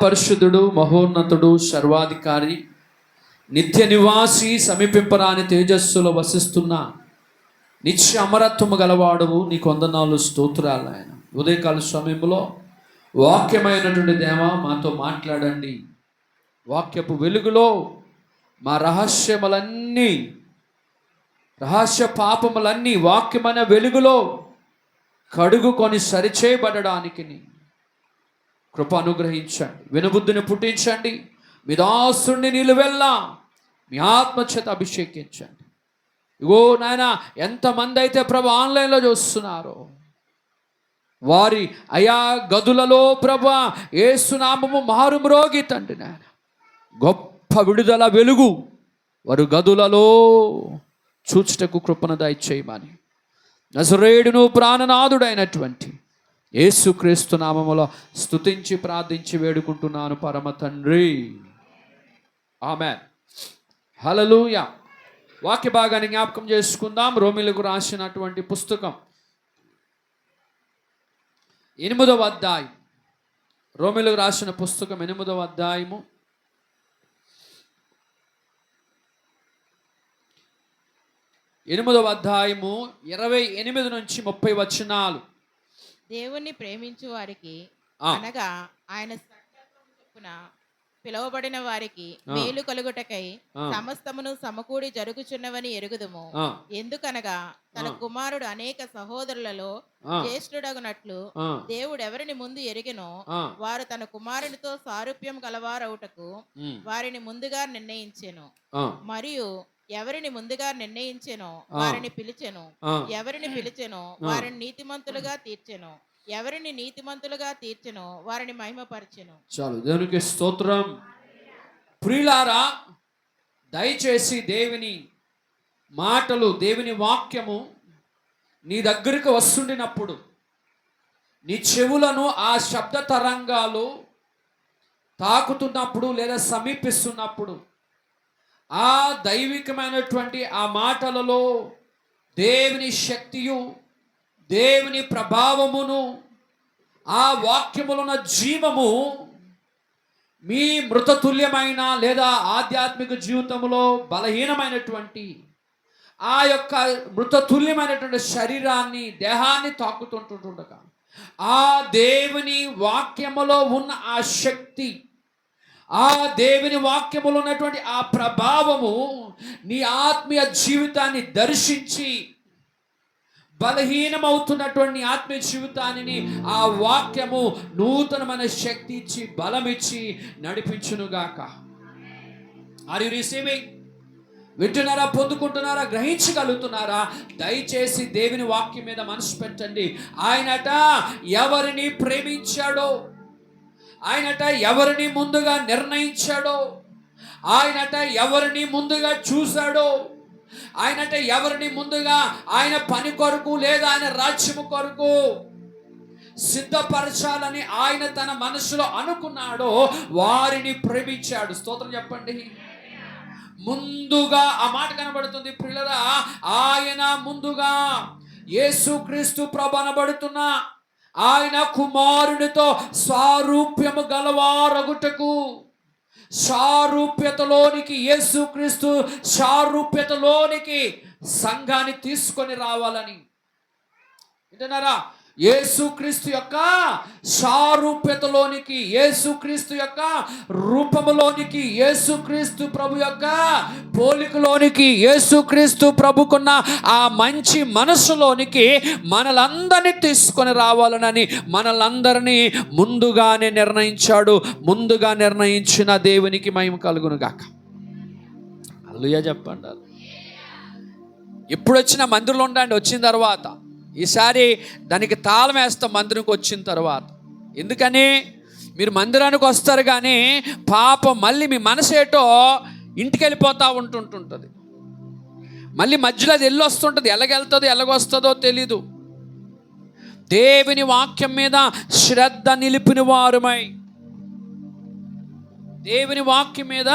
పరిశుద్ధుడు, మహోన్నతుడు, సర్వాధికారి, నిత్య నివాసి, సమీపింపరాని తేజస్సులో వసిస్తున్న నిత్య అమరత్వము గలవాడువు, నీ కొందనాలు స్తోత్రాలు. ఆయన ఉదయకాల సమయంలో వాక్యమైనటువంటి దేవ మాతో మాట్లాడండి. వాక్యపు వెలుగులో మా రహస్య పాపములన్నీ వాక్యమైన వెలుగులో కడుగుకొని సరిచేయబడడానికి కృప అనుగ్రహించండి. వినుబుద్ధిని పుట్టించండి. మీ దాసుని నిలువెల్లా మీ ఆత్మచేత అభిషేకించండి. ఇగో నాయన, ఎంతమంది అయితే ప్రభు ఆన్లైన్లో చూస్తున్నారో వారి అయా గదులలో ప్రభు యేసునామము మారుమ్రోగి తండ్రి నాయన, గొప్ప విడుదల వెలుగు వారు గదులలో చూచుటకు కృపను దయచేయమని నజరేయుడును ప్రాణనాథుడైనటువంటి యేసుక్రీస్తు నామములో స్తుతించి ప్రార్థించి వేడుకుంటున్నాను పరమ తండ్రి, ఆమేన్. హల్లెలూయా. వాక్య భాగాన్ని జ్ఞాపకం చేసుకుందాం. రోమీయులకు రాసినటువంటి పుస్తకం 8వ అధ్యాయం. రోమీయులకు రాసిన పుస్తకం 8వ అధ్యాయము 28 నుంచి 30 వచనాలు. దేవుణ్ణి ప్రేమించు వారికి అనగా ఆయన సంకల్పం చొప్పున పిలువబడిన వారికి మేలు కలుగుటకై సమస్తమును సమకూడి జరుగుచున్నవని ఎరుగుదుము. ఎందుకనగా తన కుమారుడు అనేక సహోదరులలో జ్యేష్ఠుడగునట్లు దేవుడు ఎవరిని ముందు ఎరిగినో వారు తన కుమారునితో సారూప్యం గలవారవుటకు వారిని ముందుగా నిర్ణయించెను. మరియు ఎవరిని ముందుగా నిర్ణయించెనో వారిని పిలిచెను, ఎవరిని పిలిచెనో వారిని నీతిమంతులుగా తీర్చెను, ఎవరిని నీతిమంతులుగా తీర్చెనో వారిని మహిమపరిచెను. చాలు, దేవునికి స్తోత్రం. ప్రియులారా, దయచేసి దేవుని మాటలు, దేవుని వాక్యము నీ దగ్గరికి వస్తుండినప్పుడు నీ చెవులను ఆ శబ్ద తరంగాలు తాకుతున్నప్పుడు లేదా సమీపిస్తున్నప్పుడు ఆ దైవికమైనటువంటి ఆ మాటలలో దేవుని శక్తియు, దేవుని ప్రభావమును, ఆ వాక్యములున్న జీవము మీ మృతతుల్యమైన లేదా ఆధ్యాత్మిక జీవితంలో బలహీనమైనటువంటి ఆ యొక్క మృతతుల్యమైనటువంటి శరీరాన్ని, దేహాన్ని తాకుతుంటుండగా ఆ దేవుని వాక్యములో ఉన్న ఆ శక్తి, ఆ దేవుని వాక్యములో ఉన్నటువంటి ఆ ప్రభావము నీ ఆత్మీయ జీవితాన్ని దర్శించి బలహీనమవుతున్నటువంటి ఆత్మీయ జీవితాన్ని ఆ వాక్యము నూతనమైన శక్తి ఇచ్చి బలమిచ్చి నడిపించునుగాక. Are you receiving? వింటున్నారా? పొందుకుంటున్నారా? గ్రహించగలుగుతున్నారా? దయచేసి దేవుని వాక్యం మీద మనసు పెట్టండి. ఆయనట ఎవరిని ప్రేమించాడో, ఆయనట ఎవరిని ముందుగా నిర్ణయించాడో, ఆయనట ఎవరిని ముందుగా చూశాడో, ఆయనట ఎవరిని ముందుగా ఆయన పని కొరకు లేదా ఆయన రాజ్యము కొరకు సిద్ధపరచాలని ఆయన తన మనసులో అనుకున్నాడో వారిని ప్రేమించాడు. స్తోత్రం చెప్పండి. ముందుగా ఆ మాట కనబడుతుంది ప్రియులారా. ఆయన ముందుగా యేసుక్రీస్తు ప్రభు అనబడుతున్న ఆయన కుమారునితో సారూప్యము గలవారగుటకు, సారూప్యతలోనికి, యేసుక్రీస్తు సారూప్యతలోనికి సంఘాన్ని తీసుకొని రావాలని. వింటున్నారా? యేసుక్రీస్తు యొక్క సారూప్యతలోనికి, యేసుక్రీస్తు యొక్క రూపములోనికి, యేసుక్రీస్తు ప్రభు యొక్క పోలికలోనికి, యేసుక్రీస్తు ప్రభుకున్న ఆ మంచి మనసులోనికి మనలందరినీ తీసుకొని రావాలనని మనలందరినీ ముందుగానే నిర్ణయించాడు. ముందుగా నిర్ణయించిన దేవునికి మహిమ కలుగును గాక. హల్లెలూయా చెప్పండి. ఎప్పుడు వచ్చిన మందిరంలో ఉండండి. వచ్చిన తర్వాత ఈసారి దానికి తాళం వేస్తాం మందిరంకి వచ్చిన తర్వాత. ఎందుకని? మీరు మందిరానికి వస్తారు కానీ పాపం మళ్ళీ మీ మనసు ఏటో ఇంటికి వెళ్ళిపోతూ ఉంటుంటుంది. మళ్ళీ మధ్యలో అది వెళ్ళొస్తుంటుంది. ఎలాగెళ్తుందో ఎలాగొస్తుందో తెలీదు. దేవుని వాక్యం మీద శ్రద్ధ నిలిపిన వారుమై, దేవుని వాక్యం మీద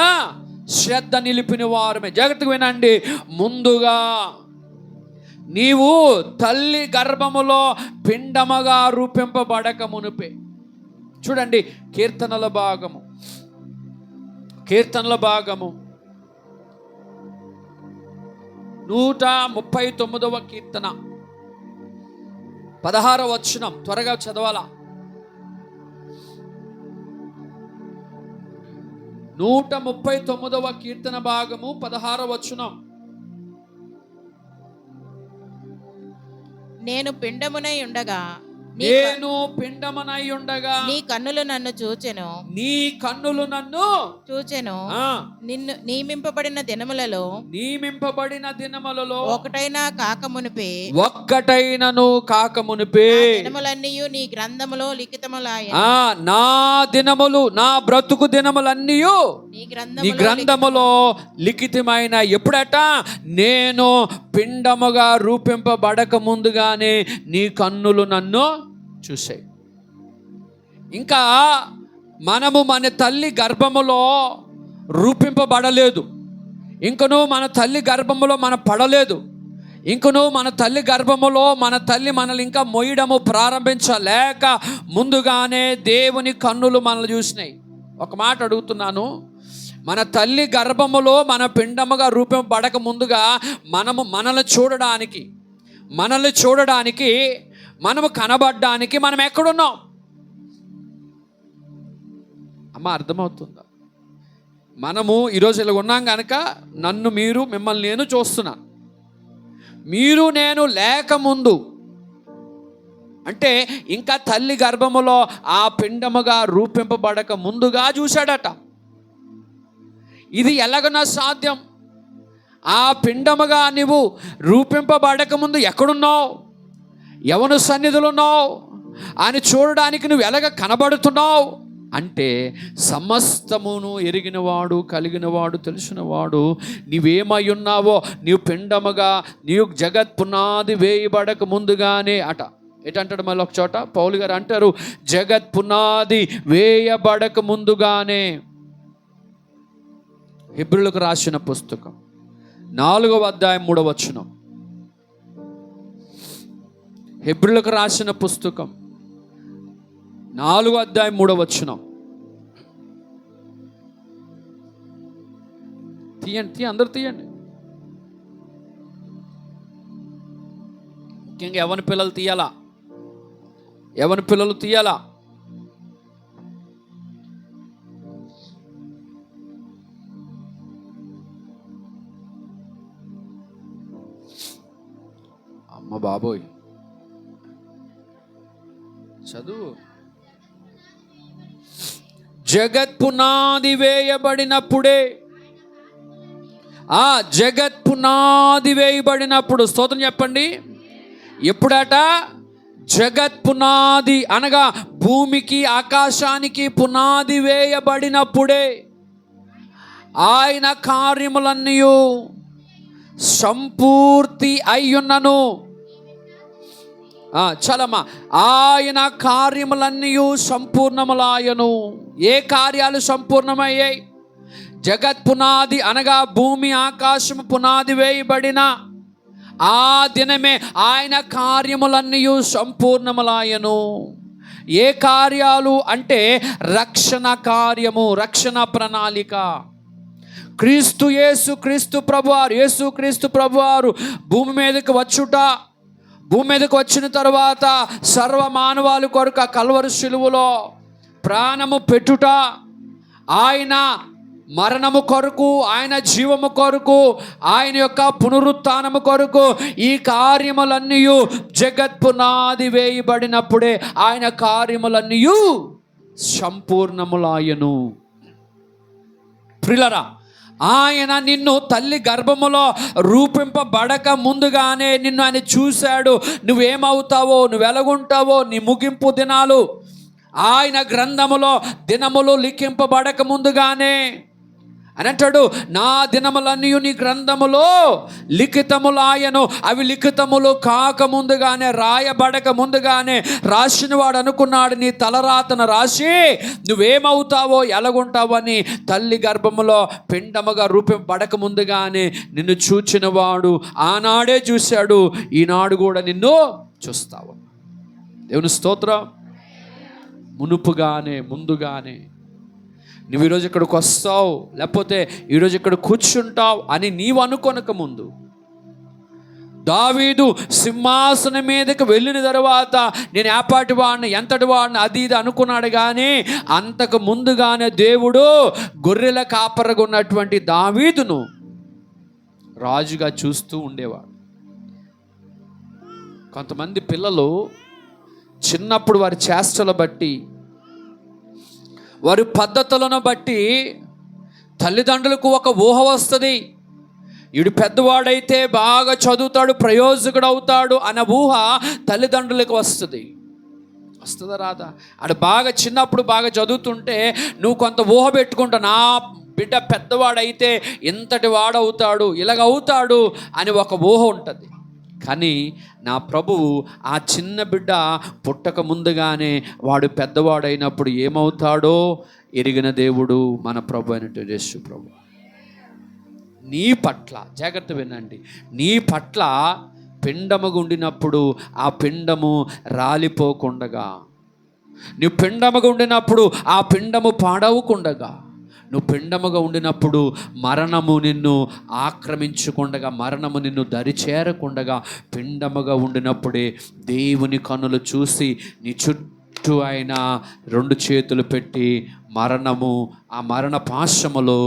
శ్రద్ధ నిలిపిన వారుమై జాగ్రత్తగా వినండి. ముందుగా నీవు తల్లి గర్భములో పిండముగా రూపింపబడక మునిపే. చూడండి, కీర్తనల భాగము 139వ కీర్తన 16వ వచనం, త్వరగా చదవాలా. 139వ కీర్తన భాగము 16వ వచనం. నేను పిండమునై ఉండగా నీ కన్నులు నన్ను చూచెను. నిన్ను నియమింపబడిన దినములలో ఒకటైనను కాకమునిపే దినములన్నీయు నీ గ్రంథములో లిఖితములాయెను. నా దినములు, నా బ్రతుకు దినములన్నీయు నీ గ్రంథములో లిఖితమైన ఎప్పుడట, నేను పిండముగా రూపింపబడక ముందుగానే నీ కన్నులు నన్ను చూసాయి. ఇంకా మనము మన తల్లి గర్భములో రూపింపబడలేదు, ఇంకను మన తల్లి గర్భములో మనం పడలేదు, ఇంకను మన తల్లి గర్భములో మన తల్లి మనల్ని ఇంకా మొయ్యడము ప్రారంభించలేక ముందుగానే దేవుని కన్నులు మనల్ని చూసినాయి. ఒక మాట అడుగుతున్నాను, మన తల్లి గర్భములో మన పిండముగా రూపింపబడక ముందుగా మనల్ని చూడడానికి మనము కనబడ్డానికి మనం ఎక్కడున్నాం? అమ్మ, అర్థమవుతుందా? మనము ఈరోజు ఇలా ఉన్నాం కనుక నన్ను మీరు, మిమ్మల్ని నేను చూస్తున్నాను. మీరు నేను లేకముందు అంటే ఇంకా తల్లి గర్భములో ఆ పిండముగా రూపింపబడక ముందుగా చూశాడట. ఇది ఎలాగనా సాధ్యం? ఆ పిండముగా నువ్వు రూపింపబడక ముందు ఎక్కడున్నావు? ఎవరి సన్నిధిలో ఉన్నావు అని చూడడానికి నువ్వు ఎలాగ కనబడుతున్నావు అంటే, సమస్తమును ఎరిగినవాడు, కలిగినవాడు, తెలిసినవాడు నీవేమై ఉన్నావో, నీవు పిండముగా నీవు జగత్ పునాది వేయబడక ముందుగానే అట. ఏంటంటాడు మళ్ళీ ఒక చోట పౌలు గారు అంటారు, జగత్ పునాది వేయబడక ముందుగానే. హెబ్రీయులకు రాసిన పుస్తకం 4వ అధ్యాయం 3వ వచనం. హెబ్రీయులకు రాసిన పుస్తకం 4వ అధ్యాయం 3వ వచనం. తీయండి, అందరూ తీయండి. ముఖ్యంగా యవ్వన పిల్లలు తీయాలా. అమ్మ బాబోయ్, చదువు. జగత్ పునాది వేయబడినప్పుడే, జగత్ పునాది వేయబడినప్పుడు, స్తోత్రం చెప్పండి. ఎప్పుడట? జగత్ పునాది అనగా భూమికి ఆకాశానికి పునాది వేయబడినప్పుడే ఆయన కార్యములన్నీ సంపూర్తి అయ్యున్నను. చలమా, ఆయన కార్యములన్నీ సంపూర్ణములాయను. ఏ కార్యాలు సంపూర్ణమయ్యాయి? జగత్ పునాది అనగా భూమి ఆకాశము పునాది వేయబడిన ఆ దినమే ఆయన కార్యములన్నీ సంపూర్ణములాయను. ఏ కార్యాలు అంటే రక్షణ కార్యము, రక్షణ ప్రణాళిక. యేసు క్రీస్తు ప్రభువారు భూమి మీదకి వచ్చిన తరువాత సర్వ మానవాళి కొరకు కల్వరి శిలువలో ప్రాణము పెట్టుట, ఆయన మరణము కొరకు, ఆయన జీవము కొరకు, ఆయన యొక్క పునరుత్థానము కొరకు ఈ కార్యములన్నీ జగత్ పునాది వేయబడినప్పుడే ఆయన కార్యములన్నీ సంపూర్ణములాయను. ప్రియులారా, ఆయన నిన్ను తల్లి గర్భములో రూపింపబడక ముందుగానే నిన్ను ఆయన చూశాడు. నువ్వేమవుతావో, నువ్వు ఎలాగుంటావో, నీ ముగింపు దినాలు ఆయన గ్రంథములో దినములు లిఖింపబడక ముందుగానే అని అంటాడు. నా దినములన్నీ నీ గ్రంథములో లిఖితములాయను. అవి లిఖితములు కాకముందుగానే, రాయబడక ముందుగానే రాసినవాడు అనుకున్నాడు నీ తలరాతను రాసి నువ్వేమవుతావో, ఎలాగుంటావో అని. తల్లి గర్భములో పిండముగా రూపింపబడక ముందుగానే నిన్ను చూచినవాడు ఆనాడే చూశాడు, ఈనాడు కూడా నిన్ను చూస్తావు. దేవుని స్తోత్రం. ముందుగానే నువ్వు ఈరోజు ఇక్కడికి వస్తావు, లేకపోతే ఈరోజు ఇక్కడ కూర్చుంటావు అని నీవు అనుకొనక ముందు, దావీదు సింహాసనం మీదకి వెళ్ళిన తర్వాత నేను ఏపాటి వాడిని, ఎంతటి వాడిని, అది ఇది అనుకున్నాడు. కానీ అంతకు ముందుగానే దేవుడు గొర్రెల కాపరగా ఉన్నటువంటి దావీదును రాజుగా చూస్తూ ఉండేవాడు. కొంతమంది పిల్లలు చిన్నప్పుడు వారి చేష్టలు బట్టి, వారి పద్ధతులను బట్టి తల్లిదండ్రులకు ఒక ఊహ వస్తుంది. వీడు పెద్దవాడైతే బాగా చదువుతాడు, ప్రయోజకుడు అవుతాడు అన్న ఊహ తల్లిదండ్రులకు వస్తుందా రాదా? ఆడు బాగా చిన్నప్పుడు బాగా చదువుతుంటే నువ్వు కొంత ఊహ పెట్టుకుంటా, నా బిడ్డ పెద్దవాడైతే ఇంతటి వాడవుతాడు, ఇలాగ అవుతాడు అని ఒక ఊహ ఉంటుంది. కానీ నా ప్రభువు ఆ చిన్న బిడ్డ పుట్టక ముందుగానే వాడు పెద్దవాడైనప్పుడు ఏమవుతాడో ఎరిగిన దేవుడు మన ప్రభు అయినటువంటి యేసు ప్రభు. నీ పట్ల జాగ్రత్త వినండి, నీ పట్ల పిండముగా ఉండినప్పుడు ఆ పిండము రాలిపోకుండగా, నువ్వు పిండముగా ఉండినప్పుడు ఆ పిండము పాడవకుండగా, నువ్వు పిండముగా ఉండినప్పుడు మరణము నిన్ను ఆక్రమించకుండగా, మరణము నిన్ను దరిచేరకుండగా, పిండముగా ఉండినప్పుడే దేవుని కన్నులు చూసి నీ చుట్టూ ఆయన 2 చేతులు పెట్టి మరణము, ఆ మరణ పాశములో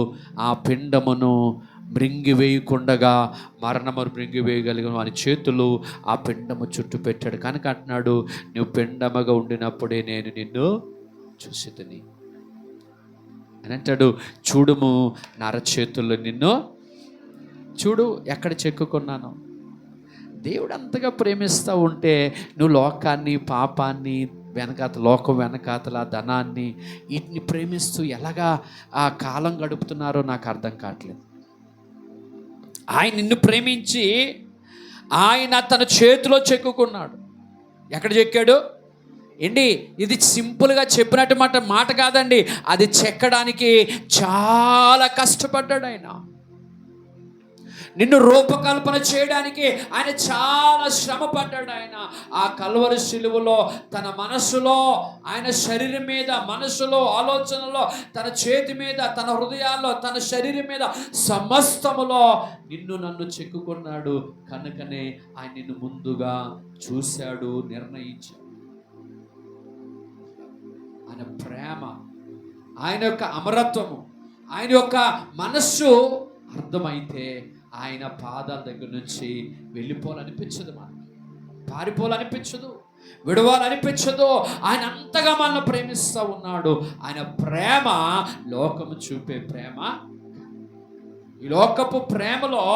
ఆ పిండమును మృంగివేయకుండగా, మరణము మృంగివేయగలిగిన వాని చేతులు ఆ పిండము చుట్టూ పెట్టాడు. కనుక అంటున్నాడు, నువ్వు పిండముగా ఉండినప్పుడే నేను నిన్ను చూసితిని అని అంటాడు. చూడుము నా అరచేతుల్లో నిన్ను చూడు, ఎక్కడ చెక్కుకున్నాను. దేవుడు అంతగా ప్రేమిస్తూ ఉంటే నువ్వు లోకాన్ని, పాపాన్ని, లోకం వెనకాతల ధనాన్ని, వీటిని ప్రేమిస్తూ ఎలాగా ఆ కాలం గడుపుతున్నారో నాకు అర్థం కావట్లేదు. ఆయన నిన్ను ప్రేమించి ఆయన తన చేతిలో చెక్కుకున్నాడు. ఎక్కడ చెక్కాడు ఏంటి? ఇది సింపుల్గా చెప్పినట్టు మాట కాదండి, అది చెక్కడానికి చాలా కష్టపడ్డాడు ఆయన. నిన్ను రూపకల్పన చేయడానికి ఆయన చాలా శ్రమ పడ్డాడు. ఆయన ఆ కల్వరి శిలువలో తన మనస్సులో, ఆయన శరీరం మీద, మనస్సులో, ఆలోచనలో, తన చేతి మీద, తన హృదయాల్లో, తన శరీరం మీద, సమస్తములో నిన్ను నన్ను చెక్కుకున్నాడు. కనుకనే ఆయన నిన్ను ముందుగా చూశాడు, నిర్ణయించాడు. ఆయన ప్రేమ, ఆయన యొక్క అమరత్వము, ఆయన యొక్క మనస్సు అర్థమైతే ఆయన పాదాల దగ్గర నుంచి వెళ్ళిపోవాలనిపించదు, మనకి పారిపోవాలనిపించదు, విడవాలనిపించదు. ఆయన అంతగా మనల్ని ప్రేమిస్తూ ఉన్నాడు. ఆయన ప్రేమ లోకము చూపే ప్రేమ. ఈ లోకపు ప్రేమలో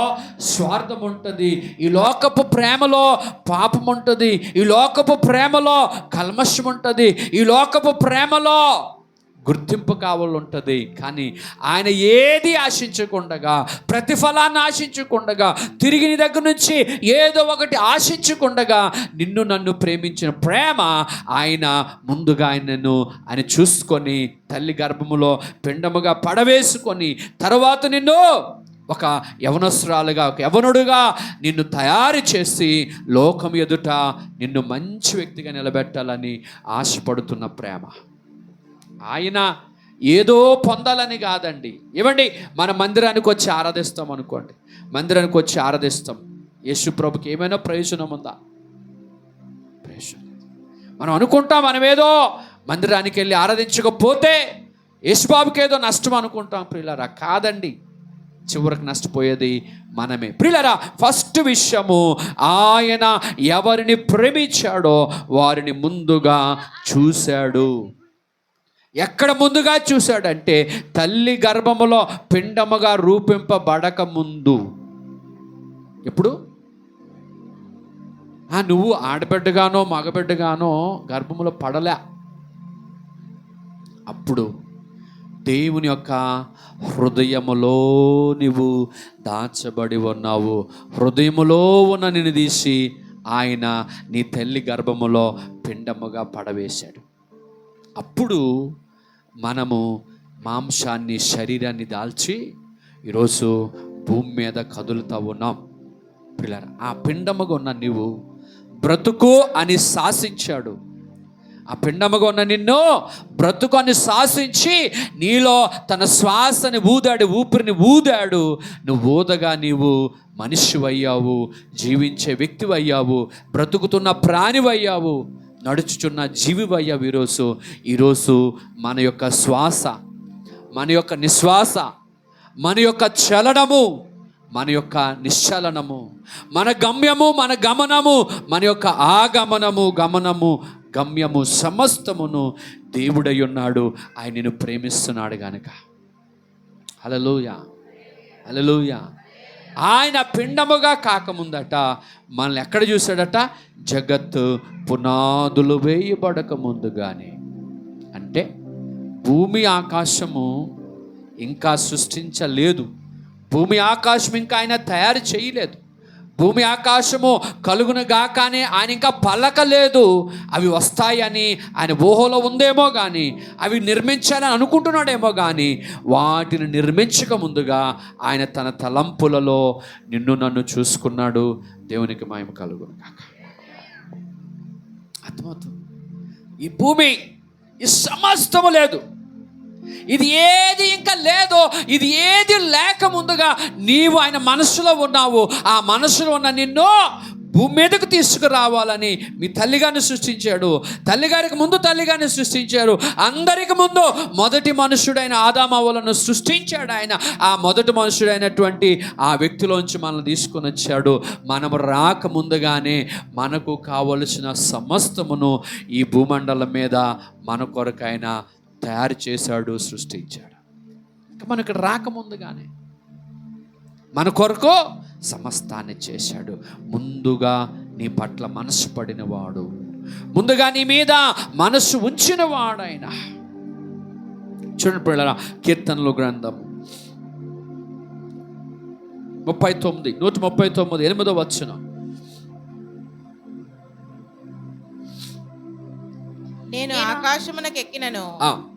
స్వార్థం ఉంటుంది, ఈ లోకపు ప్రేమలో పాపం ఉంటుంది, ఈ లోకపు ప్రేమలో కల్మషం ఉంటుంది, ఈ లోకపు ప్రేమలో గుర్తింపు కావాలి ఉంటుంది. కానీ ఆయన ఏది ఆశించకుండగా, ప్రతిఫలాన్ని ఆశించకుండగా, తిరిగి నీ దగ్గర నుంచి ఏదో ఒకటి ఆశించకుండగా నిన్ను నన్ను ప్రేమించిన ప్రేమ ఆయన ముందుగా ఆయన చూసుకొని తల్లి గర్భములో పిండముగా పడవేసుకొని తర్వాత నిన్ను ఒక యవనస్తురాలుగా, ఒక యవనుడుగా నిన్ను తయారు చేసి లోకం ఎదుట నిన్ను మంచి వ్యక్తిగా నిలబెట్టాలని ఆశపడుతున్న ప్రేమ. ఆయన ఏదో పొందాలని కాదండి. ఏమండి, మన మందిరానికి వచ్చి ఆరాధిస్తాం అనుకోండి, మందిరానికి వచ్చి ఆరాధిస్తాం, యేసు ప్రభుకి ఏమైనా ప్రయోజనం ఉందా? ప్రయోజనం. మనం అనుకుంటాం మనమేదో మందిరానికి వెళ్ళి ఆరాధించకపోతే యేసుబాబుకి ఏదో నష్టం అనుకుంటాం. ప్రియులారా, కాదండి, చివరికి నష్టపోయేది మనమే. ప్రియులారా, ఫస్ట్ విషయము, ఆయన ఎవరిని ప్రేమించాడో వారిని ముందుగా చూశాడు. ఎక్కడ ముందుగా చూశాడంటే తల్లి గర్భములో పిండముగా రూపింపబడక ముందు. ఎప్పుడు? నువ్వు ఆడబిడ్డగానో మగబిడ్డగానో గర్భములో పడలే. అప్పుడు దేవుని యొక్క హృదయములో నువ్వు దాచబడి ఉన్నావు. హృదయములో ఉన్న నిన్ను తీసి ఆయన నీ తల్లి గర్భములో పిండముగా పడవేశాడు. అప్పుడు మనము మాంసాన్ని, శరీరాన్ని దాల్చి ఈరోజు భూమి మీద కదులుతూ ఉన్నాం. పిల్లలు, ఆ పిండముగా ఉన్న నీవు బ్రతుకు అని శాసించాడు. ఆ పిండముగా ఉన్న నిన్ను బ్రతుకొని శాసించి నీలో తన శ్వాసని ఊదాడు, ఊపిరిని ఊదాడు. నువ్వు ఊదగా నీవు మనిషివయ్యావు, జీవించే వ్యక్తివయ్యావు, బ్రతుకుతున్న ప్రాణివయ్యావు, నడుచుచున్న జీవివయ్యావు. ఈరోజు మన యొక్క శ్వాస, మన యొక్క నిశ్వాస, మన యొక్క చలనము, మన యొక్క నిశ్చలనము, మన గమ్యము, మన గమనము, మన యొక్క ఆగమనము, గమ్యము సమస్తమును దేవుడై ఉన్నాడు. ఆయన నిన్ను ప్రేమిస్తున్నాడు గనుక. హల్లెలూయా, హల్లెలూయా. ఆయన పిండముగా కాకముందట మనల్ని ఎక్కడ చూశాడట? జగత్తు పునాదులు వేయబడక ముందుగానే. అంటే భూమి ఆకాశము ఇంకా సృష్టించలేదు, భూమి ఆకాశం ఇంకా ఆయన తయారు చేయలేదు. భూమి ఆకాశము కలుగును గాకనే ఆయన ఇంకా పలకలేదు. అవి వస్తాయని ఆయన ఊహలో ఉందేమో కానీ, అవి నిర్మించాలని అనుకుంటున్నాడేమో కానీ, వాటిని నిర్మించక ముందుగా ఆయన తన తలంపులలో నిన్ను నన్ను చూసుకున్నాడు. దేవునికి మహిమ కలుగును గాక. అర్థమవుతుంది? ఈ భూమి, ఈ సమస్తము లేదు, ఇది ఏది ఇంకా లేదు. ఇది ఏది లేక ముందుగా నీవు ఆయన మనసులో ఉన్నావు. ఆ మనసులో ఉన్న నిన్ను భూమి మీదకు తీసుకురావాలని మీ తల్లిగారిని సృష్టించాడు. తల్లిగారికి ముందు తల్లిగారిని సృష్టించారు. అందరికి ముందు మొదటి మనుషుడైన ఆదామవ్వలను సృష్టించాడు ఆయన. ఆ మొదటి మనుషుడైనటువంటి ఆ వ్యక్తిలోంచి మనల్ని తీసుకొని వచ్చాడు. మనము రాక ముందుగానే మనకు కావలసిన సమస్తమును ఈ భూమండలం మీద మన కొరకైన తయారు చేశాడు, సృష్టించాడు. మనకు రాకముందుగానే మన కొరకు సమస్తాన్ని చేశాడు. ముందుగా నీ పట్ల మనసు పడినవాడు, ముందుగా నీ మీద మనసు ఉంచినవాడు ఆయన. చూడండి పిల్లరా, కీర్తనలు గ్రంథం 139 8వ వచనం. నేను ఆకాశమునకు ఎక్కినను,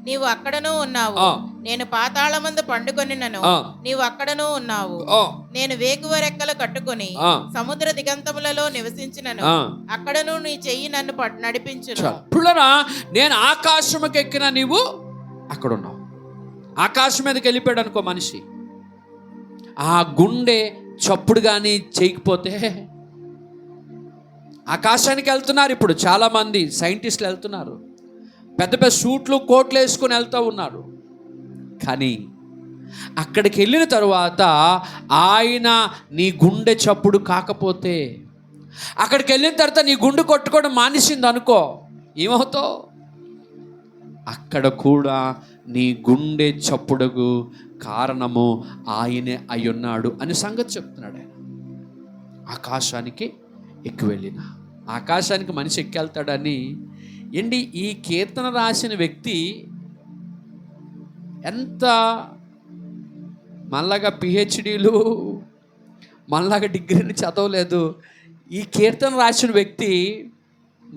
నీవు అక్కడను ఉన్నావు. నేను పాతాళమందు పండుకొనినను, నీవు అక్కడను ఉన్నావు. నేను వేకువ రెక్కలు కట్టుకొని సముద్ర దిగంతములలో నివసించినను, అక్కడను నీ చెయ్యి నన్ను నడిపించును. పుల్లరా, నేను ఆకాశముకి ఎక్కిన, నీవు అక్కడ ఉన్నావు. ఆకాశం మీదకి వెళ్ళిపోయాడు అనుకో మనిషి, ఆ గుండె చప్పుడు కానీ చేయకపోతే. ఆకాశానికి వెళ్తున్నారు ఇప్పుడు చాలామంది సైంటిస్టులు, వెళ్తున్నారు, పెద్ద పెద్ద సూట్లు కోట్లు వేసుకొని వెళ్తూ ఉన్నారు. కానీ అక్కడికి వెళ్ళిన తరువాత ఆయన నీ గుండె చప్పుడు కాకపోతే, అక్కడికి వెళ్ళిన తర్వాత నీ గుండె కొట్టుకోవడం మానేసింది అనుకో, ఏమవుతావు? అక్కడ కూడా నీ గుండె చప్పుడుకు కారణము ఆయనే అయ్యున్నాడు అని సంగతి చెప్తున్నాడు ఆయన. ఆకాశానికి ఎక్కి వెళ్ళిన, ఆకాశానికి మనిషి ఎక్కెళ్తాడని ఏంటి? ఈ కీర్తన రాసిన వ్యక్తి ఎంత మళ్ళాగా పిహెచ్డీలు, మళ్ళాగా డిగ్రీలు చదవలేదు. ఈ కీర్తన రాసిన వ్యక్తి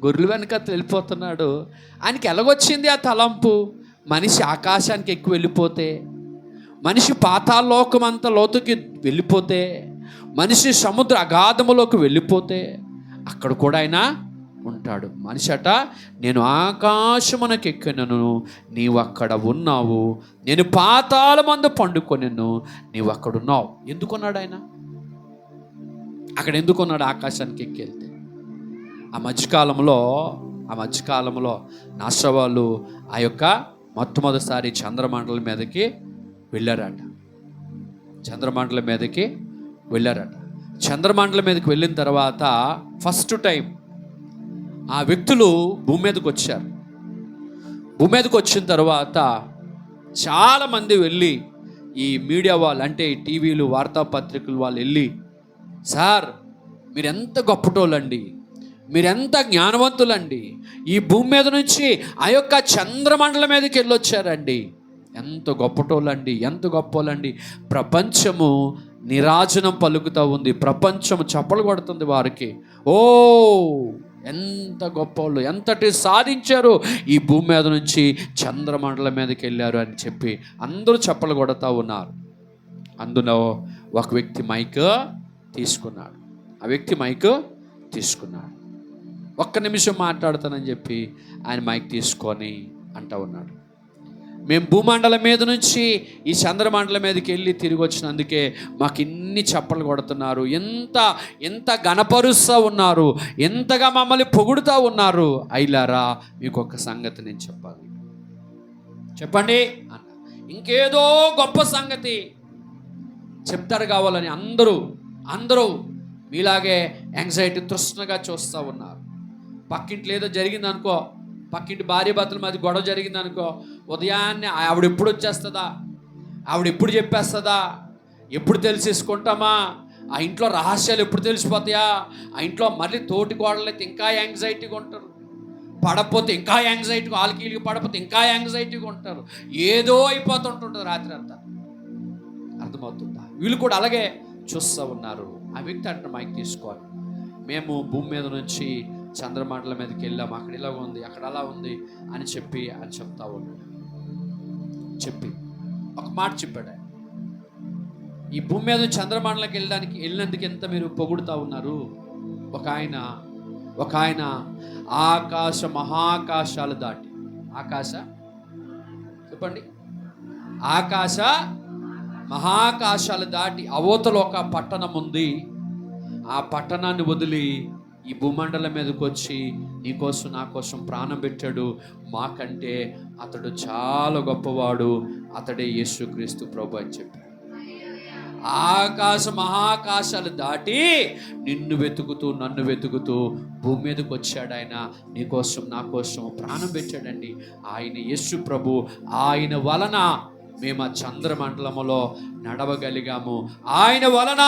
గొర్రెల వెనక వెళ్ళిపోతున్నాడు. ఆయనకి ఎలాగొచ్చింది ఆ తలంపు? మనిషి ఆకాశానికి ఎక్కువ వెళ్ళిపోతే, మనిషి పాతాళలోకమంత లోతుకి వెళ్ళిపోతే, మనిషి సముద్ర అగాధములోకి వెళ్ళిపోతే అక్కడ కూడా ఆయన ఉంటాడు. మనిషి అట, నేను ఆకాశమునకు ఎక్కినను, నీవు అక్కడ ఉన్నావు. నేను పాతాళమందు పండుకొనెను, నీవు అక్కడ ఉన్నావు. ఎందుకున్నాడు ఆయన అక్కడ? ఎందుకున్నాడు ఆకాశానికి ఎక్కి వెళ్తే? ఆ మధ్యకాలంలో నాసా వాళ్ళు ఆ యొక్క మొట్టమొదటిసారి చంద్రమండలం మీదకి వెళ్ళారట. చంద్రమండలం మీదకి వెళ్ళిన తర్వాత ఫస్ట్ టైం ఆ వ్యక్తులు భూమి మీదకి వచ్చారు. భూమి మీదకి వచ్చిన తర్వాత చాలామంది వెళ్ళి, ఈ మీడియా వాళ్ళు, అంటే ఈ టీవీలు, వార్తాపత్రికలు వాళ్ళు వెళ్ళి, సార్ మీరెంత గొప్పటోళ్ళండి, మీరెంత జ్ఞానవంతులండి, ఈ భూమి మీద నుంచి ఆ యొక్క చంద్రమండలం మీదకి వెళ్ళొచ్చారండి, ఎంత గొప్పటోళ్ళండి, ఎంత గొప్పోళ్ళండి, ప్రపంచము నిరాజనం పలుకుతూ ఉంది, ప్రపంచం చప్పలు కొడుతుంది వారికి. ఓ ఎంత గొప్పవాళ్ళు, ఎంతటి సాధించారు, ఈ భూమి మీద నుంచి చంద్రమండలం మీదకి వెళ్ళారు అని చెప్పి అందరూ చప్పలు కొడుతూ ఉన్నారు. అందులో ఒక వ్యక్తి మైక్ తీసుకున్నాడు. ఒక్క నిమిషం మాట్లాడతానని చెప్పి ఆయన మైక్ తీసుకొని అంటూ ఉన్నాడు. మేము భూమండలం మీద నుంచి ఈ చంద్రమండలం మీదకి వెళ్ళి తిరిగి వచ్చినందుకే మాకు ఇన్ని చప్పలు కొడుతున్నారు, ఎంత గణపరుస్తూ ఉన్నారు, ఎంతగా మమ్మల్ని పొగుడుతూ ఉన్నారు. అయిలారా, మీకు ఒక సంగతి నేను చెప్పాలి. చెప్పండి అన్న. ఇంకేదో గొప్ప సంగతి చెప్తారు కావాలని అందరూ మీలాగే యాంగ్జైటీ తృష్ణగా చూస్తూ ఉన్నారు. పక్కింట్లో ఏదో జరిగిందనుకో, పక్కింటి భార్య భర్తల మధ్య గొడవ జరిగిందనుకో, ఉదయాన్నే ఆవిడ ఎప్పుడు వచ్చేస్తుందా, ఆవిడ ఎప్పుడు చెప్పేస్తుందా, ఎప్పుడు తెలిసేసుకుంటామా, ఆ ఇంట్లో రహస్యాలు ఎప్పుడు తెలిసిపోతాయా, ఆ ఇంట్లో మళ్ళీ తోటి గోడలైతే ఇంకా యాంగ్జైటీగా ఉంటారు, పడకపోతే ఇంకా యాంగ్జైటీగా, ఆల్కీలకి పడకపోతే ఇంకా యాంగ్జైటీగా ఉంటారు, ఏదో అయిపోతుంటుంది రాత్రి అంతా. అర్థమవుతుందా? వీళ్ళు కూడా అలాగే చూస్తూ ఉన్నారు. ఆ వ్యక్తి అంటే మైక్ తీసుకోవాలి, మేము భూమి మీద నుంచి చంద్రమండలం మీదకి వెళ్ళాము, అక్కడ ఇలా ఉంది, అక్కడ అలా ఉంది అని చెప్తా ఉన్నాడు. చెప్పి ఒక మాట చెప్పాడు. ఈ భూమి మీద చంద్రమండలంకి వెళ్ళినందుకు ఎంత మీరు పొగుడుతూ ఉన్నారు. ఒక ఆయన ఆకాశ మహాకాశాలు దాటి, చెప్పండి, ఆకాశ మహాకాశాలు దాటి అవతల ఒక పట్టణం ఉంది. ఆ పట్టణాన్ని వదిలి ఈ భూమండలం మీదకి వచ్చి నీకోసం నా కోసం ప్రాణం పెట్టాడు. మాకంటే అతడు చాలా గొప్పవాడు, అతడే యేసుక్రీస్తు ప్రభు అని చెప్పాడు. ఆకాశ మహాకాశాలు దాటి నిన్ను వెతుకుతూ నన్ను వెతుకుతూ భూమి మీదకి వచ్చాడు. ఆయన నీకోసం నా కోసం ప్రాణం పెట్టాడండి. ఆయన యేసు ప్రభు. ఆయన వలన మేము ఆ చంద్రమండలములో నడవగలిగాము. ఆయన వలన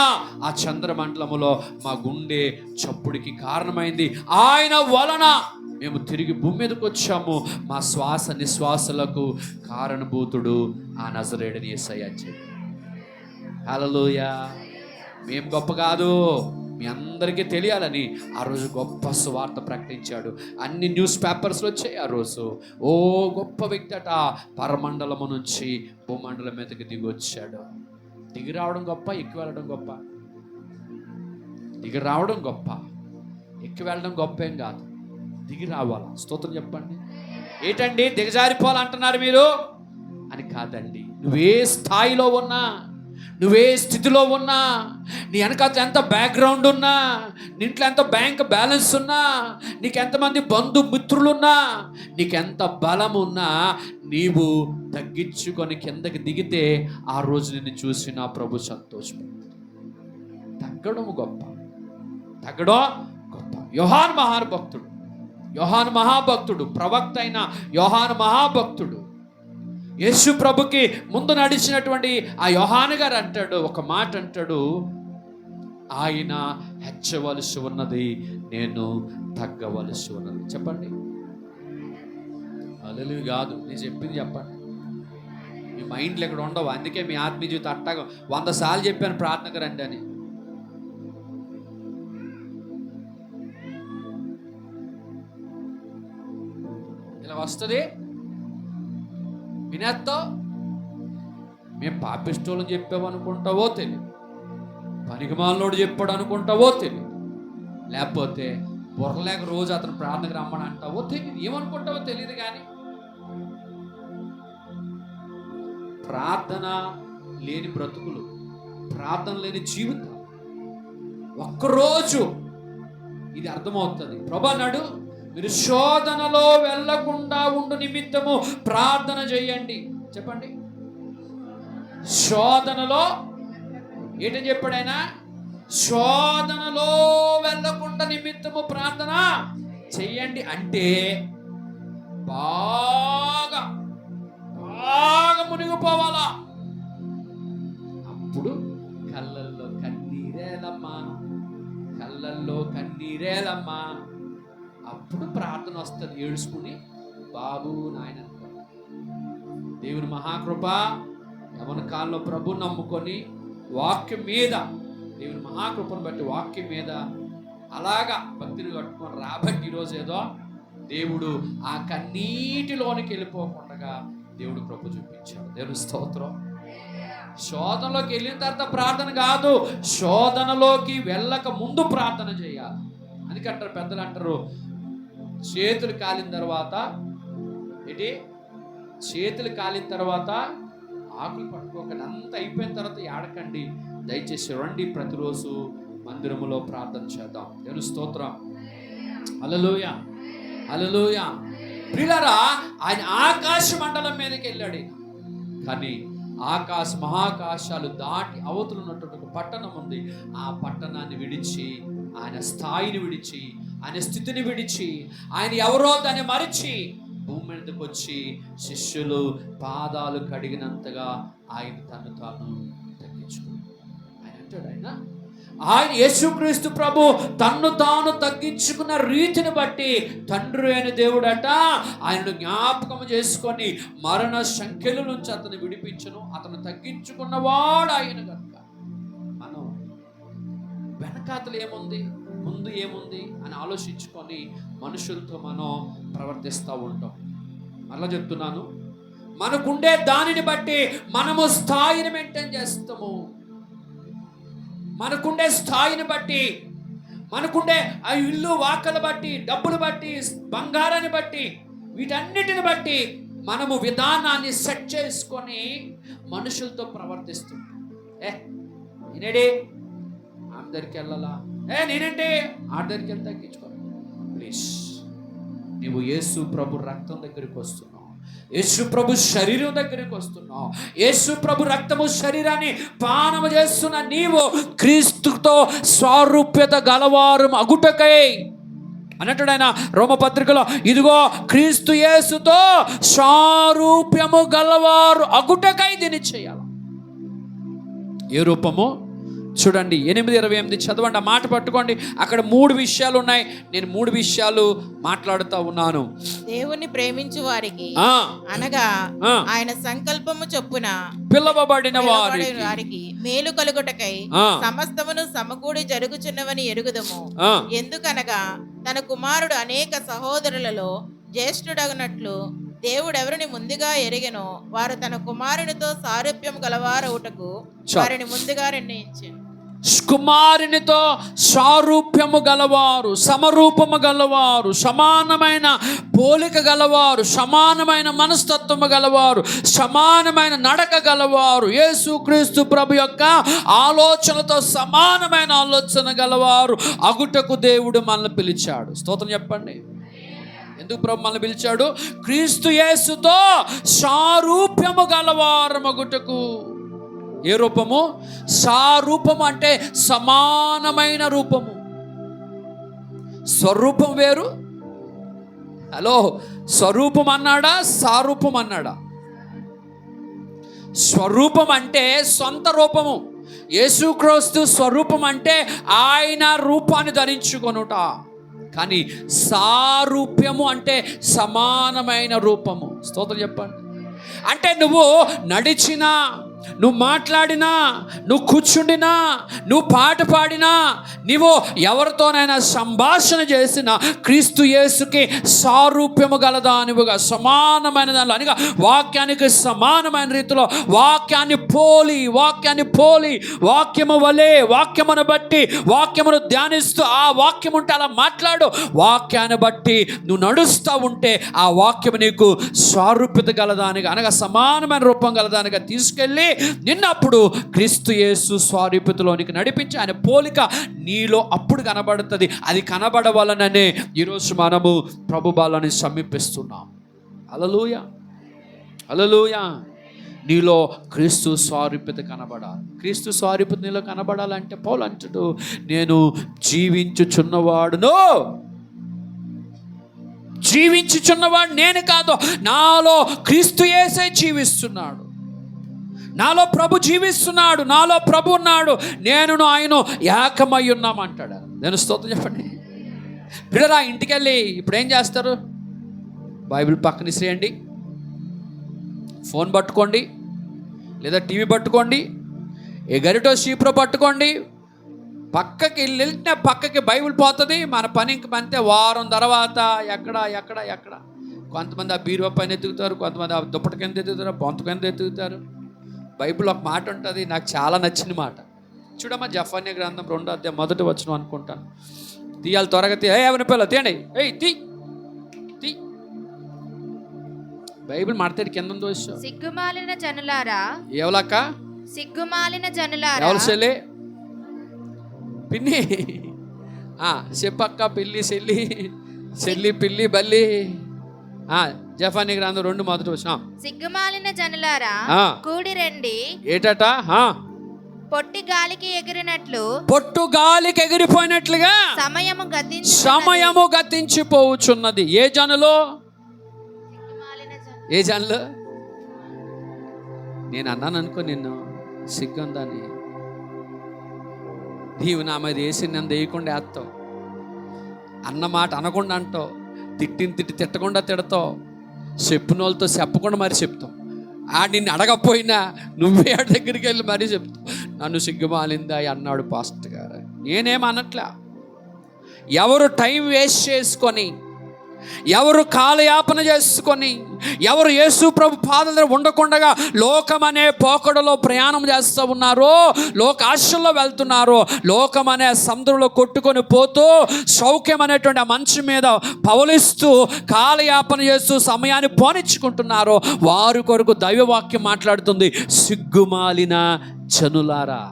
ఆ చంద్రమండలములో మా గుండె చప్పుడికి కారణమైంది. ఆయన వలన మేము తిరిగి భూమి మీదకి వచ్చాము. మా శ్వాస నిశ్వాసలకు కారణభూతుడు ఆ నజరేయుడైన యేసయ్య అని చెప్పి. హల్లెలూయా. మేము గొప్ప కాదు, మీ అందరికీ తెలియాలని ఆ రోజు గొప్ప సువార్త ప్రకటించాడు. అన్ని న్యూస్ పేపర్స్లో వచ్చాయి ఆ రోజు. ఓ గొప్ప వ్యక్తి అట, పరమండలము నుంచి భూమండలం మీదకి దిగి వచ్చాడు. దిగి రావడం గొప్ప, ఎక్కి వెళ్ళడం గొప్ప? దిగి రావడం గొప్ప, ఎక్కి వెళ్ళడం గొప్ప ఏం కాదు. దిగి రావాలా? స్తోత్రం చెప్పండి. ఏంటండి దిగజారిపోవాలంటున్నారు మీరు అని కాదండి. నువ్వే స్థాయిలో ఉన్నా, నువ్వే స్థితిలో ఉన్నా, నీ వెనకాల ఎంత బ్యాక్గ్రౌండ్ ఉన్నా, నీంట్లో ఎంత బ్యాంక్ బ్యాలెన్స్ ఉన్నా, నీకెంతమంది బంధుమిత్రులున్నా, నీకెంత బలం ఉన్నా, నీవు తగ్గించుకొని కిందకి దిగితే ఆ రోజు నిన్ను చూసి నా ప్రభు సంతోషపడతాడు. తగ్గడం గొప్ప. యోహాను మహాభక్తుడు, ప్రవక్త అయిన యోహాను మహాభక్తుడు, యేసు ప్రభుకి ముందు నడిచినటువంటి ఆ యోహాను గారు అంటాడు, ఒక మాట అంటాడు, ఆయన హెచ్చవలసి ఉన్నది, నేను తగ్గవలసి ఉన్నది. చెప్పండి. అలలు కాదు, నేను చెప్పింది చెప్పండి. మీ మైండ్లో ఇక్కడ ఉండవు. అందుకే మీ ఆత్మీయ జీవితం అట్టాగా 100 సార్లు చెప్పాను ప్రార్థనకు రండి అని. ఇలా వస్తుంది వినేస్తావు. మేము పాపిష్టోళ్ళని చెప్పామనుకుంటావో తెలియదు, పనికిమాలినోడు చెప్పాడు అనుకుంటావో తెలియదు, లేకపోతే బుర్రలేక రోజు అతను ప్రార్థనకు రమ్మని అంటావో తెలియదు, ఏమనుకుంటావో తెలియదు. కానీ ప్రార్థన లేని బ్రతుకులు, ప్రార్థన లేని జీవితం, ఒక్కరోజు ఇది అర్థమవుతుంది. ప్రభు అన్నాడు, మీరు శోధనలో వెళ్ళకుండా ఉండు నిమిత్తము ప్రార్థన చేయండి. చెప్పండి. శోధనలో ఏంటని చెప్పాడు ఆయన? శోధనలో వెళ్ళకుండా నిమిత్తము ప్రార్థన చెయ్యండి. అంటే బాగా మునిగిపోవాలా. అప్పుడు కళ్ళల్లో కన్నీరేలమ్మా, అప్పుడు ప్రార్థన వస్తుంది. ఏడుచుకుని బాబు నాయన, దేవుని మహాకృప, యవన కాలంలో ప్రభు నమ్ముకొని వాక్యం మీద, దేవుని మహాకృపను బట్టి వాక్యం మీద అలాగా భక్తిని కట్టుకొని రాబట్టి ఈరోజు ఏదో దేవుడు ఆ కన్నీటిలోనికి వెళ్ళిపోకుండా దేవుడు కృప చూపించాడు. దేవుని స్తోత్రం. శోధనలోకి వెళ్ళిన తర్వాత ప్రార్థన కాదు, శోధనలోకి వెళ్ళక ముందు ప్రార్థన చేయాలి. అందుకంటారు పెద్దలు, అంటారు చేతులు కాలిన తర్వాత ఏంటి, చేతులు కాలిన తర్వాత ఆకులు పట్టుకోకండి. అంత అయిపోయిన తర్వాత ఏడకండి. దయచేసి రండి, ప్రతిరోజు మందిరములో ప్రార్థన చేద్దాం. దేవుని స్తోత్రం. హల్లెలూయా, హల్లెలూయా. ప్రియులారా, ఆయన ఆకాశ మండలం మీదకి వెళ్ళాడు. కానీ మహాకాశాలు దాటి అవతల ఉన్నటువంటి ఒక పట్టణం ఉంది. ఆ పట్టణాన్ని విడిచి, ఆయన స్థాయిని విడిచి, ఆయన స్థితిని విడిచి, ఆయన ఎవరో దాన్ని మరిచి భూమి మీదకి వచ్చి శిష్యులు పాదాలు కడిగినంతగా ఆయన తను తాను తగ్గించుకున్నాడు. ఆయన అంటాడు, ఆయన యేసుక్రీస్తు ప్రభు తన్ను తాను తగ్గించుకున్న రీతిని బట్టి తండ్రి అయిన దేవుడట ఆయనను జ్ఞాపకం చేసుకొని మరణ సంఖ్యల నుంచి అతను విడిపించను. అతను తగ్గించుకున్నవాడు ఆయన కనుక మనం వెనకాతలు ఏముంది, ముందు ఏముంది అని ఆలోచించుకొని మనుషులతో మనం ప్రవర్తిస్తూ ఉంటాం. మరలా చెప్తున్నాను, మనకుండే దానిని బట్టి మనము స్థాయిని మెయింటైన్ చేస్తాము. మనకుండే స్థాయిని బట్టి, మనకుండే ఆ ఇల్లు వాకలు బట్టి, డబ్బులు బట్టి, బంగారాన్ని బట్టి, వీటన్నిటిని బట్టి మనము విధానాన్ని సెట్ చేసుకొని మనుషులతో ప్రవర్తిస్తుంటాం. నేనేడే ఆమె దగ్గరికి వెళ్ళాలా, నేనంటే ఆ దగ్గరికి వెళ్ళి తగ్గించుకో. ప్లీజ్, నీవు యేసు ప్రభు రక్తం దగ్గరికి వస్తున్నావు, యేసు ప్రభు శరీరం దగ్గరికి వస్తున్నావు, యేసు ప్రభు రక్తము శరీరాన్ని పానము చేస్తున్న నీవు క్రీస్తుతో స్వారూప్యత గలవారు అగుటకై అన్నట్టు ఆయన రోమపత్రికలో, ఇదిగో క్రీస్తు యేసుతో స్వారూప్యము గలవారు అగుటకై దీన్ని చేయాలి. ఏ రూపము చూడండి, 8:28 చదవండి. ఆ మాట పట్టుకోండి. అక్కడ 3 విషయాలు ఉన్నాయి. నేను 3 విషయాలు మాట్లాడుతూ ఉన్నాను. దేవుని ప్రేమించు వారికి అనగా ఆయన సంకల్పము చొప్పున పిలువబడిన వారికి మేలు కలుగుటకై సమస్తమును సమకూడి జరుగుచున్నవని ఎరుగుదము. ఎందుకనగా తన కుమారుడు అనేక సహోదరులలో జ్యేష్ఠుడగినట్లు దేవుడెవరిని ముందుగా ఎరిగెనో వారు తన కుమారునితో సారూప్యం గలవారవుటకు వారిని ముందుగా నిర్ణయించారు. కుమారునితో సారూప్యము గలవారు, సమరూపము గలవారు, సమానమైన పోలిక గలవారు, సమానమైన మనస్తత్వము గలవారు, సమానమైన నడక గలవారు, యేసుక్రీస్తు ప్రభు యొక్క ఆలోచనతో సమానమైన ఆలోచన గలవారు అగుటకు దేవుడు మనల్ని పిలిచాడు. స్తోత్రం చెప్పండి. ఎందుకు ప్రభు మనల్ని పిలిచాడు? క్రీస్తు యేసుతో సారూప్యము గలవారు మగుటకు. ఏ రూపము? సారూపము అంటే సమానమైన రూపము. స్వరూపం వేరు. హలో, స్వరూపం అన్నాడా, సారూపం అన్నాడా? స్వరూపం అంటే సొంత రూపము. యేసుక్రీస్తు స్వరూపం అంటే ఆయన రూపాన్ని ధరించుకొనుట. కానీ సారూప్యము అంటే సమానమైన రూపము. స్తోత్రం చెప్పండి. అంటే నువ్వు నడిచినా, నువ్వు మాట్లాడినా, నువ్వు కూర్చుండినా, నువ్వు పాట పాడినా, నువ్వు ఎవరితోనైనా సంభాషణ చేసినా క్రీస్తు యేసుకి సారూప్యము గలదానివుగా, సమానమైన దానిలో అనగా వాక్యానికి సమానమైన రీతిలో వాక్యాన్ని పోలి వాక్యము వలె, వాక్యమును బట్టి, వాక్యమును ధ్యానిస్తూ ఆ వాక్యం ఉంటే అలా మాట్లాడు. వాక్యాన్ని బట్టి నువ్వు నడుస్తూ ఉంటే ఆ వాక్యము నీకు సారూప్యత గలదానిగా అనగా సమానమైన రూపం గలదానిగా తీసుకెళ్ళి నిన్నప్పుడు క్రీస్తు యేసు స్వారూప్యతలోనికి నడిపించి ఆయన పోలిక నీలో అప్పుడు కనబడుతుంది. అది కనబడవలననే ఈరోజు మనము ప్రభు బాలని సమీపిస్తున్నాం. హల్లెలూయా, హల్లెలూయా. నీలో క్రీస్తు స్వారూప్యత కనబడాలి. క్రీస్తు స్వారూప్యత నీలో కనబడాలంటే పౌలు అంటాడు, నేను జీవించుచున్నవాడును, జీవించుచున్నవాడు నేను కాదు, నాలో క్రీస్తు యేసే జీవిస్తున్నాడు, నాలో ప్రభు జీవిస్తున్నాడు, నాలో ప్రభు ఉన్నాడు, నేను ఆయన ఏకమై ఉన్నామంటాడు. నేను స్తోత్రం చెప్పండి. బిడ్డరా, ఇంటికి వెళ్ళి ఇప్పుడు ఏం చేస్తారు? బైబిల్ పక్కన ఇసేయండి, ఫోన్ పట్టుకోండి, లేదా టీవీ పట్టుకోండి, ఏ గరిటో చీపురో పట్టుకోండి. పక్కకి వెళ్తే పక్కకి బైబిల్ పోతుంది. మన పని ఇంక అంతే. వారం తర్వాత ఎక్కడ కొంతమంది ఆ బీరువా పైన ఎత్తుకుతారు, కొంతమంది ఆ దుప్పటి కింద ఎత్తుకుతారు, బొంత కింద ఎత్తుకుతారు. బైబిల్ ఒక మాట ఉంటుంది, నాకు చాలా నచ్చిన మాట. చూడమ్మా, జఫన్యా గ్రంథం 2వ అధ్యాయం 1వ వచనం అనుకుంటాను. తీయాలి త్వరగా, ఎవరి పిల్ల తీయండి, తీ బైబిల్ మాట్లాడి కింద దోషం. సిగ్గుమాలిన జనులారా, ఎవలక్క? సిగ్గుమాలిన జనులారా. ఎవరు చెల్లి? పిన్ని. చెప్పక్క, పిల్లి, చెల్లి, చెల్లి, పిల్లి, బల్లి. జఫానీ గ్రంథం 2 మొదటి వచనం. సిగ్గుమాలిన జనులారా, కూడి రండి. ఏటట? పొట్టి గాలికి ఎగిరినట్లు, పొట్టు గాలికి ఎగిరిపోయినట్లుగా సమయము గతించిపోవచ్చున్నది. ఏ జనులు? ఏ జనులు? నేను అన్నాను అనుకో నిన్ను, సిగ్గుందని. నీవు నా మీద వేసి నన్ను వేయకుండా వేస్తావు, అన్న మాట అనకుండా అంటావు, తిట్టకుండా తిడతావు, చెప్పిన వాళ్ళతో చెప్పకుండా మరి చెప్తావు. నిన్ను అడగపోయినా నువ్వే ఆడి దగ్గరికి వెళ్ళి మరీ చెప్తావు, నన్ను సిగ్గుమాలిందా అన్నాడు పాస్టర్ గారు. నేనేమనట్లా. ఎవరు టైం వేస్ట్ చేసుకొని, ఎవరు కాలయాపన చేసుకొని, ఎవరు యేసు ప్రభు పాదాల దగ్గర ఉండకుండా లోకం అనే పోకడలో ప్రయాణం చేస్తూ ఉన్నారో, లోక ఆశల్లో వెళ్తున్నారో, లోకం అనే సముద్రంలో కొట్టుకొని పోతూ సౌఖ్యం అనేటువంటి ఆ మంచు మీద పవలిస్తూ కాలయాపన చేస్తూ సమయాన్ని పోనిచ్చుకుంటున్నారో వారి కొరకు దైవవాక్యం మాట్లాడుతుంది. సిగ్గుమాలిన జనులారా,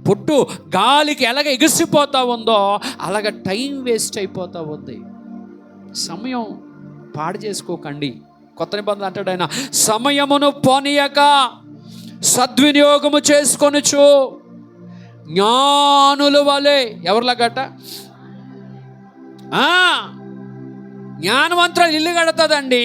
పుట్టు గాలికి ఎలాగ ఎగిసిపోతా ఉందో అలాగ టైం వేస్ట్ అయిపోతా ఉంది. సమయం పాడు చేసుకోకండి. కొత్త నిబంధన అంటాడు ఆయన, సమయమును పోనీయక సద్వినియోగము చేసుకొనుచు జ్ఞానుల వలె. ఎవరిలాగట? జ్ఞానవంతులు ఇల్లు కడతాదండి.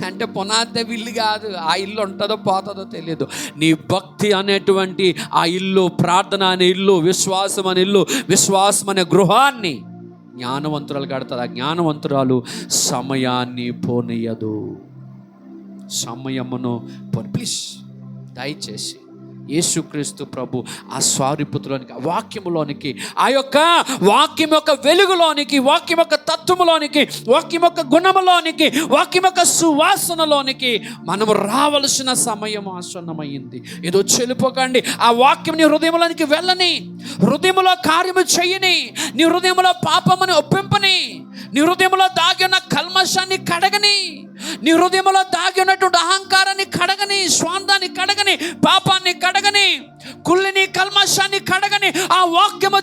అంటే పునాది ఇల్లు కాదు, ఆ ఇల్లు ఉంటుందో పోతుందో తెలియదు. నీ భక్తి అనేటువంటి ఆ ఇల్లు, ప్రార్థన అనే ఇల్లు, విశ్వాసం అనే ఇల్లు, విశ్వాసం అనే గృహాన్ని జ్ఞానవంతురాలు కడతారు. ఆ జ్ఞానవంతురాలు సమయాన్ని పోనీయదు. సమయమును ప్లీజ్ దయచేసి యేసుక్రీస్తు ప్రభు ఆ స్వారిపుతులోనికి, ఆ వాక్యములోనికి, ఆ యొక్క వాక్యం యొక్క వెలుగులోనికి, వాక్యం యొక్క తత్వములోనికి, వాక్యం యొక్క గుణములోనికి, వాక్యం యొక్క సువాసనలోనికి మనము రావలసిన సమయం ఆసన్నమైంది. ఏదో చెలిపోకండి. ఆ వాక్యం నీ హృదయంలోనికి వెళ్ళని, హృదయంలో కార్యము చెయ్యని, నీ హృదయంలో పాపముని ఒప్పింపని, నీ హృదయంలో దాగి ఉన్న కల్మషాన్ని కడగని, నీ హృదయంలో దాగి ఉన్నటువంటి అహంకారాన్ని కడగని, స్వార్థాన్ని కడగని, పాపాన్ని కడగని, కుళ్ళిని కల్మషాన్ని కడగని, ఆ వాక్యము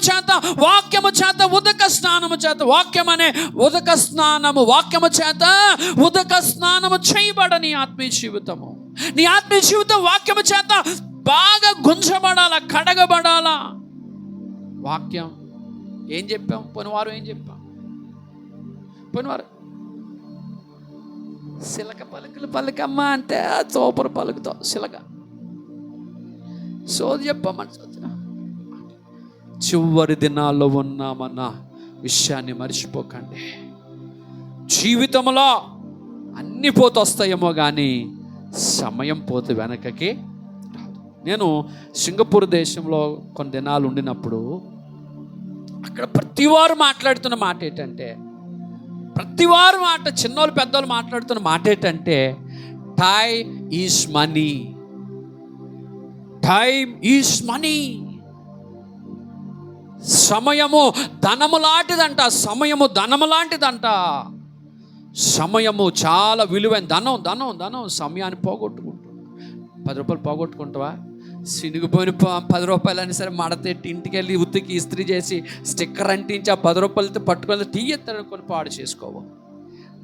చేత ఉదక స్నానము చేత, వాక్యం అనే ఉదక స్నానము, వాక్యము చేత ఉదక స్నానము చేయబడని ఆత్మీయ జీవితము, నీ ఆత్మీయ జీవితం వాక్యము చేత బాగా గుంజబడాలా, కడగబడాలా. వాక్యం ఏం చెప్పాం? పోయినవారు ఏం చెప్పాం? పోయినవారు సిలక పలుకులు పలుకమ్మా అంటే సూపర్ పలుకుతావు, సిలక సోది చెప్పమని. చివరి దినాల్లో ఉన్నామన్న విషయాన్ని మర్చిపోకండి. జీవితంలో అన్ని పోతూ వస్తాయేమో కానీ సమయం పోతే వెనకకి రాదు. నేను సింగపూర్ దేశంలో కొన్ని దినాలు ఉండినప్పుడు అక్కడ ప్రతివారు మాట్లాడుతున్న మాట ఏంటంటే, ప్రతివారు మాట, చిన్నోళ్ళు పెద్దోళ్ళు మాట్లాడుతున్న మాట ఏంటంటే, time is money, time is money. సమయము ధనము లాంటిదంట, సమయము ధనము లాంటిదంట. సమయము చాలా విలువైన ధనం. సమయాన్ని పోగొట్టుకుంటున్నా. 10 రూపాయలు పోగొట్టుకుంటావా? సినిగిపోయిన 10 రూపాయలని సరే మడతెట్టి ఇంటికి వెళ్ళి ఉత్తికి ఇస్త్రీ చేసి స్టిక్కర్ అంటించి ఆ 10 రూపాయలతో పట్టుకొని తీయత్తని కొని పాడు చేసుకోవు.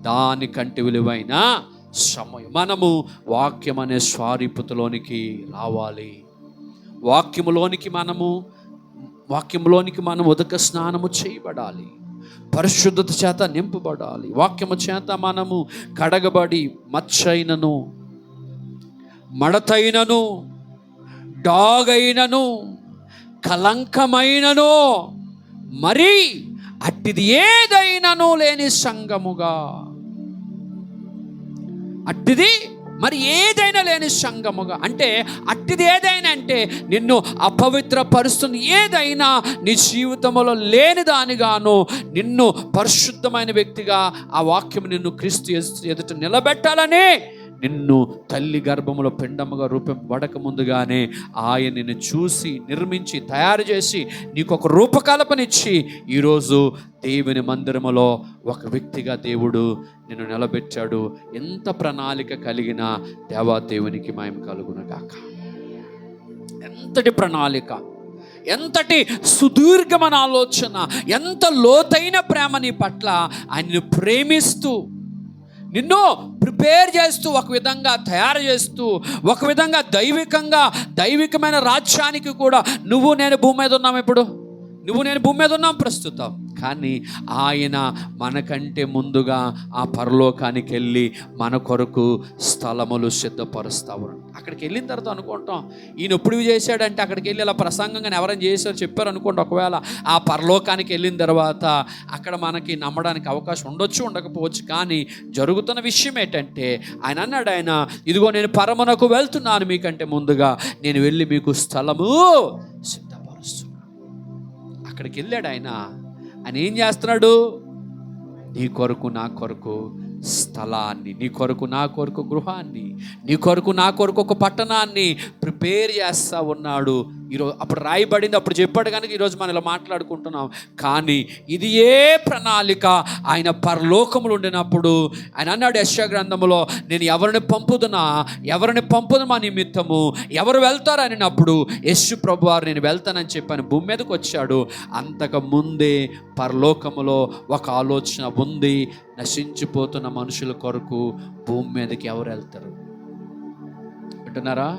దానికంటే విలువైన సమయం. మనము వాక్యం అనే స్వారీపుతలోనికి రావాలి. వాక్యములోనికి మనం ఉదక స్నానము చేయబడాలి, పరిశుద్ధత చేత నింపబడాలి. వాక్యము చేత మనము కడగబడి మచ్చైనను, మడతైనను, డాగైనను, కలంకమైనను, మరి అట్టిది ఏదైనను లేని సంఘముగా, అట్టిది మరి ఏదైనా లేని సంఘముగా. అంటే అట్టిది ఏదైనా అంటే నిన్ను అపవిత్రపరుస్తుంది ఏదైనా నీ జీవితంలో లేని దానిగాను నిన్ను పరిశుద్ధమైన వ్యక్తిగా ఆ వాక్యం నిన్ను క్రీస్తు ఎదుట నిలబెట్టాలని నిన్ను తల్లి గర్భములో పిండముగా రూపింపబడక ముందుగానే ఆయన నిన్ను చూసి నిర్మించి తయారు చేసి నీకు ఒక రూపకల్పనిచ్చి ఈరోజు దేవుని మందిరములో ఒక వ్యక్తిగా దేవుడు నిన్ను నిలబెట్టాడు. ఎంత ప్రణాళిక కలిగిన దేవాదేవునికి మహిమ కలుగునుగాక. ఎంతటి ప్రణాళిక, ఎంతటి సుదీర్ఘమైన ఆలోచన, ఎంత లోతైన ప్రేమ నీ పట్ల. ఆయన్ని ప్రేమిస్తూ నిన్ను ప్రిపేర్ చేస్తూ, ఒక విధంగా తయారు చేస్తూ, ఒక విధంగా దైవికమైన రాజ్యానికి కూడా నువ్వు నేను భూమి మీద ఉన్నాం. ఇప్పుడు నువ్వు నేను భూమి మీద ఉన్నాం ప్రస్తుతం. కానీ ఆయన మనకంటే ముందుగా ఆ పరలోకానికి వెళ్ళి మన కొరకు స్థలములు సిద్ధపరుస్తా ఉన్నాడు. అక్కడికి వెళ్ళిన తర్వాత అనుకుంటాం, ఈయన ఎప్పుడు చేశాడంటే అక్కడికి వెళ్ళి ఇలా ప్రసంగంగా ఎవరైనా చేశారు చెప్పారు అనుకోండి. ఒకవేళ ఆ పరలోకానికి వెళ్ళిన తర్వాత అక్కడ మనకి నమ్మడానికి అవకాశం ఉండొచ్చు, ఉండకపోవచ్చు. కానీ జరుగుతున్న విషయం ఏంటంటే ఆయన అన్నాడు, ఇదిగో నేను పరమునకు వెళ్తున్నాను, మీకంటే ముందుగా నేను వెళ్ళి మీకు స్థలము సిద్ధపరుస్తున్నాను. అక్కడికి వెళ్ళాడు ఆయన ఏం చేస్తున్నాడు? నీ కొరకు నా కొరకు స్థలాన్ని, నీ కొరకు నా కొరకు గృహాన్ని, నీ కొరకు నా కొరకు ఒక పట్టణాన్ని ప్రిపేర్ చేస్తూ ఉన్నాడు. ఈరోజు అప్పుడు రాయబడింది, అప్పుడు చెప్పాడు కనుక ఈరోజు మనం ఇలా మాట్లాడుకుంటున్నాం. కానీ ఇది ఏ ప్రణాళిక ఆయన పరలోకములు ఉండినప్పుడు ఆయన అన్నాడు యెషయా గ్రంథములో, నేను ఎవరిని పంపుదు మా నిమిత్తము, ఎవరు వెళ్తారు అనినప్పుడు యేసు ప్రభువారు నేను వెళ్తానని చెప్పాను భూమి మీదకి వచ్చాడు. అంతకు ముందే పరలోకములో ఒక ఆలోచన ఉంది, నశించిపోతున్న మనుషుల కొరకు భూమి మీదకి ఎవరు వెళ్తారు అంటున్నారా?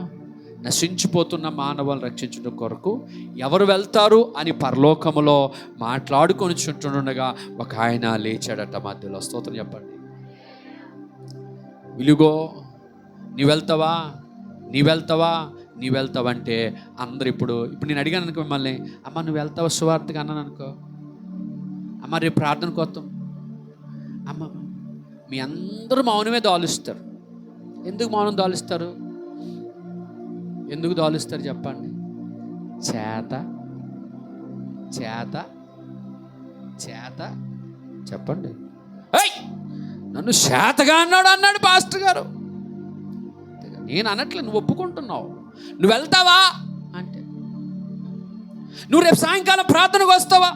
నశించిపోతున్న మానవులను రక్షించడం కొరకు ఎవరు వెళ్తారు అని పరలోకములో మాట్లాడుకొని చుంటుండగా ఒక ఆయన లేచాడట మధ్యలో. స్తోత్రం చెప్పండి. విలుగో నీ వెళ్తావా అంటే అందరు ఇప్పుడు నేను అడిగాను అనుకో మిమ్మల్ని, అమ్మ నువ్వు వెళ్తావా సువార్తగా అన్నాను అనుకో, అమ్మ రేపు ప్రార్థనకు వస్తాం, అమ్మ మీ అందరూ మౌనమే దాలుస్తారు. ఎందుకు మౌనం దాలుస్తారు? ఎందుకు దాలుస్తారు చెప్పండి? చేత చెప్పండి. నన్ను చేతగా అన్నాడు పాస్టర్ గారు. నేను అనట్లేదు, నువ్వు ఒప్పుకుంటున్నావు. నువ్వు వెళ్తావా అంటే, నువ్వు రేపు సాయంకాలం ప్రార్థనకు వస్తావా,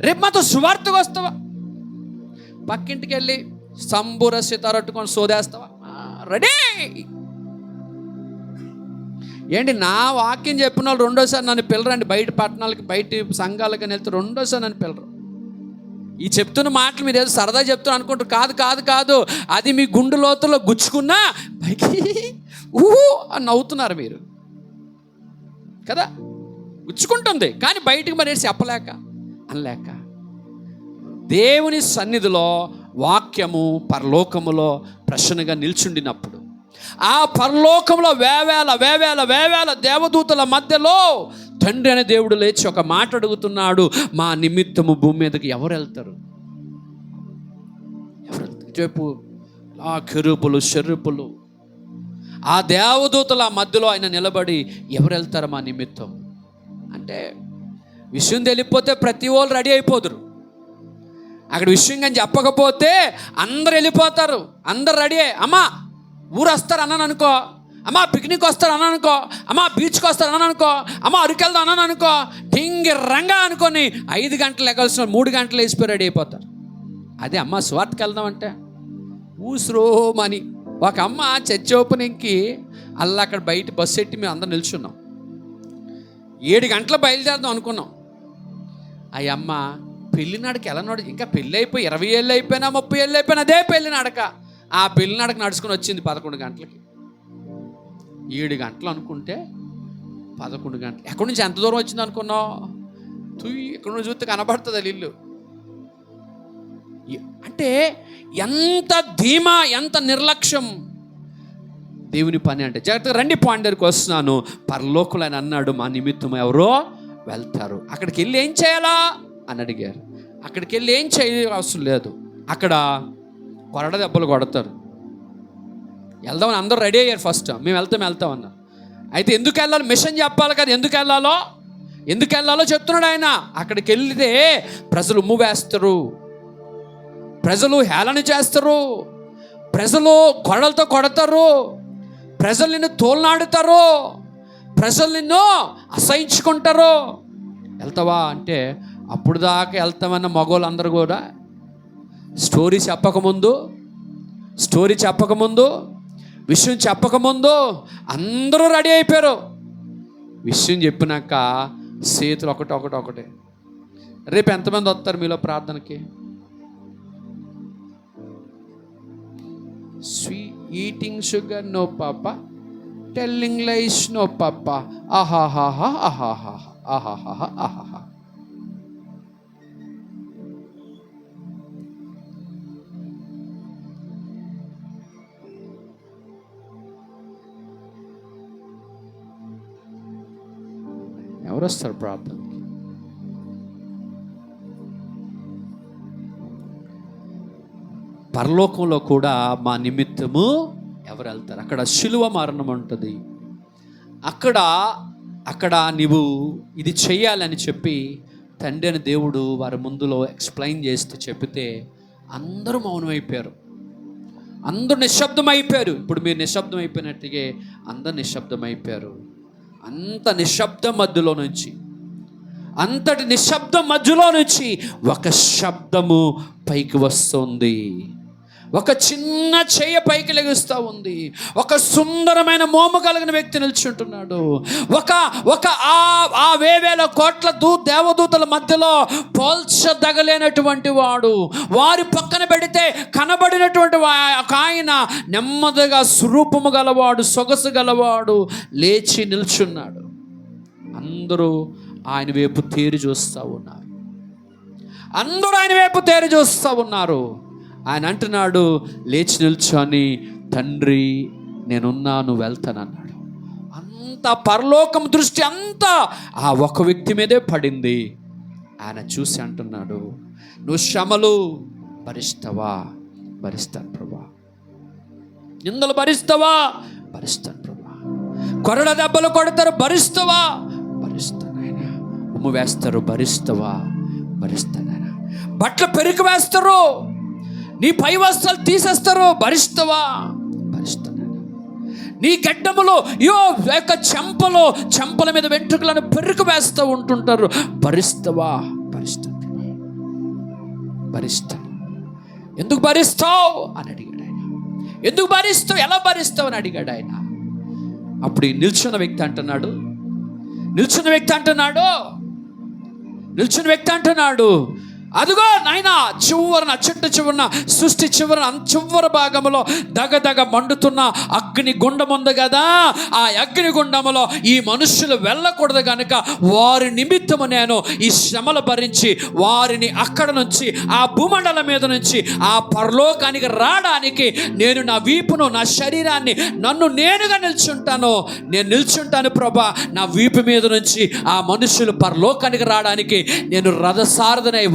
రేపు మాతో సువార్తకు వస్తావా, పక్కింటికి వెళ్ళి సంబూర సితారట్టుకొని సోదేస్తావా? రెడీ. ఏంటి నా వాక్యం చెప్పిన వాళ్ళు రెండోసారి నన్ను పిల్లరండి, బయట పట్టణాలకి బయట సంఘాలకి వెళ్తే రెండోసారి నన్ను పిల్లరు. ఈ చెప్తున్న మాటలు మీరు ఏదో సరదా చెప్తున్నా అనుకుంటారు. కాదు, అది మీ గుండె లోతుల్లో గుచ్చుకున్నా పైకి అని నవ్వుతున్నారు మీరు కదా. గుచ్చుకుంటుంది కానీ బయటికి మరి చెప్పలేక అనలేక. దేవుని సన్నిధిలో వాక్యము పరలోకములో ప్రశ్నగా నిల్చుండినప్పుడు, ఆ పరలోకంలో వేవేల దేవదూతల మధ్యలో తండ్రి అనే దేవుడు లేచి ఒక మాట అడుగుతున్నాడు, మా నిమిత్తము భూమి మీదకి ఎవరు వెళ్తారు? చెప్పు. ఆ కెరూబులు షెరూబులు ఆ దేవదూతల మధ్యలో ఆయన నిలబడి ఎవరు వెళ్తారు మా నిమిత్తం అంటే, విషయం తెలియకపోతే ప్రతి వాళ్ళు రెడీ అయిపోదురు. అక్కడ విషయం కానీ చెప్పకపోతే అందరు వెళ్ళిపోతారు, అందరు రెడీ. అమ్మా ఊరు వస్తారు అన్నాను అనుకో, అమ్మా పిక్నిక్ వస్తారు అన్నాను అనుకో, అమ్మా బీచ్కి వస్తారు అన్నాను అనుకో, అమ్మా అరికెళ్దాం అన్నాను అనుకో, టింగి రంగా అనుకొని 5 గంటలు ఎగల్సిన 3 గంటలు వేసిపోయి రెడీ అయిపోతారు. అదే అమ్మ స్వార్థకి వెళ్దాం అంటే ఊసురోమని. ఒక అమ్మ చర్చ్ ఓపెనింగ్కి అలా అక్కడ బయట బస్సు ఎట్టి మేము అందరం నిల్చున్నాం. 7 గంటలు బయలుదేరదాం అనుకున్నాం. ఆ అమ్మ పెళ్ళినాడకి ఎలా నడు, ఇంకా పెళ్ళి అయిపోయి 20 ఏళ్ళు అయిపోయినా 30 ఏళ్ళు అయిపోయినా అదే పెళ్ళినాడక. ఆ పెళ్ళినాడక నడుచుకుని వచ్చింది 11 గంటలకి. 7 గంటలు అనుకుంటే 11 గంటలు. ఎక్కడి నుంచి ఎంత దూరం వచ్చింది అనుకున్నావు? ఎక్కడి నుంచి చూస్తే కనబడుతుంది ఇల్లు. అంటే ఎంత ధీమా, ఎంత నిర్లక్ష్యం దేవుని పని అంటే. జాగ్రత్తగా రండి, పాయింట్ దగ్గరికి వస్తున్నాను. పరలోకులు ఆయన అన్నాడు, మా నిమిత్తం ఎవరో వెళ్తారు. అక్కడికి వెళ్ళి ఏం చేయాలా అని అడిగారు. అక్కడికి వెళ్ళి ఏం అవసరం లేదు, అక్కడ కొరడ దెబ్బలు కొడతారు. వెళ్దామని అందరూ రెడీ అయ్యారు. ఫస్ట్ మేము వెళ్తాం అన్నారు. అయితే ఎందుకు వెళ్ళాలి? మిషన్ చెప్పాలి కదా, ఎందుకు వెళ్ళాలో చెప్తున్నాడు ఆయన. అక్కడికి వెళ్తే ప్రజలు ఉమ్ము వేస్తారు, ప్రజలు హేళన చేస్తారు, ప్రజలు కొడలతో కొడతారు, ప్రజలు నిన్ను తోలనాడుతారు, ప్రజలు నిన్ను అసహించుకుంటారు. వెళ్తావా అంటే అప్పుడు దాకా వెళ్తామన్న మగవాళ్ళు అందరూ కూడా స్టోరీ చెప్పకముందు విషయం చెప్పకముందు అందరూ రెడీ అయిపోయారు. విషయం చెప్పినాక చేతులు ఒకటే. రేపు ఎంతమంది వస్తారు మీలో ప్రార్థనకి? ఈటింగ్ షుగర్ నో పాప, టెల్లింగ్ లైస్ నో పాప, ఆహాహాహా ఆహాహా ఆహాహా ఆహాహా. ఎవరు వస్తారు ప్రార్థనకి? పరలోకంలో కూడా మా నిమిత్తము ఎవరు వెళ్తారు? అక్కడ శిలువ మరణం ఉంటుంది. అక్కడ నీవు ఇది చెయ్యాలని చెప్పి తండ్రి అని దేవుడు వారి ముందులో ఎక్స్ప్లెయిన్ చేస్తూ చెబితే అందరూ మౌనమైపోయారు, అందరూ నిశ్శబ్దం అయిపోయారు. ఇప్పుడు మీరు నిశ్శబ్దం అయిపోయినట్టుగా అందరూ నిశ్శబ్దం అయిపోయారు. అంతటి నిశ్శబ్దం మధ్యలో నుంచి ఒక శబ్దము పైకి వస్తుంది. ఒక చిన్న చెయ్య పైకి లెగుస్తూ ఉంది. ఒక సుందరమైన మోము కలిగిన వ్యక్తి నిల్చుంటున్నాడు. ఆ వేవేల కోట్ల దేవదూతల మధ్యలో పోల్చదగలేనటువంటి వాడు, వారి పక్కన పెడితే కనబడినటువంటి ఒక ఆయన నెమ్మదిగా స్వరూపము గలవాడు, సొగసు గలవాడు లేచి నిల్చున్నాడు. అందరూ ఆయన వైపు తేరి చూస్తూ ఉన్నారు. ఆయన అంటున్నాడు, లేచి నిల్చొని, తండ్రి నేనున్నాను, వెళ్తానన్నాడు. అంత పరలోకం దృష్టి అంతా ఆ ఒక వ్యక్తి మీదే పడింది. ఆయన చూసి అంటున్నాడు, నువ్వు శ్రమలు భరిస్తావా? భరిస్తాను ప్రభా. నిందలు భరిస్తావా? భరిస్తాను ప్రభా. కొరడ దెబ్బలు కొడతారు, భరిస్తావా? భరిస్తాను ఆయన. ఉమ్ము వేస్తారు, భరిస్తావా? భరిస్తాను ఆయన. బట్టలు పెరుగు వేస్తారు, నీ పై వస్త్రాలు తీసేస్తారు, భరిస్తావా? భరిస్తాను. నీ గడ్డములో యొక్క చెంపల మీద వెంట్రుకలను పెరుగు వేస్తూ ఉంటుంటారు, భరిస్తావా? భరిస్తాను. భరిస్తాను. ఎందుకు భరిస్తావు అని అడిగాడు ఆయన. ఎందుకు భరిస్తావు, ఎలా భరిస్తావు అని అడిగాడు ఆయన. అప్పుడు నిల్చున్న వ్యక్తి అంటున్నాడు, అదిగో నాయనా, చెట్టు చివరన సృష్టి చివరి భాగంలో దగదగ మండుతున్న అగ్ని గుండం ఉంది కదా, ఆ అగ్ని గుండములో ఈ మనుషులు వెళ్ళకూడదు కనుక వారి నిమిత్తము నేను ఈ శ్రమలు భరించి వారిని అక్కడ నుంచి, ఆ భూమండలం మీద నుంచి ఆ పరలోకానికి రావడానికి నేను నా వీపును, నా శరీరాన్ని, నన్ను నేనుగా నిల్చుంటాను ప్రభా. నా వీపు మీద నుంచి ఆ మనుషులు పరలోకానికి రావడానికి నేను రథసారథనై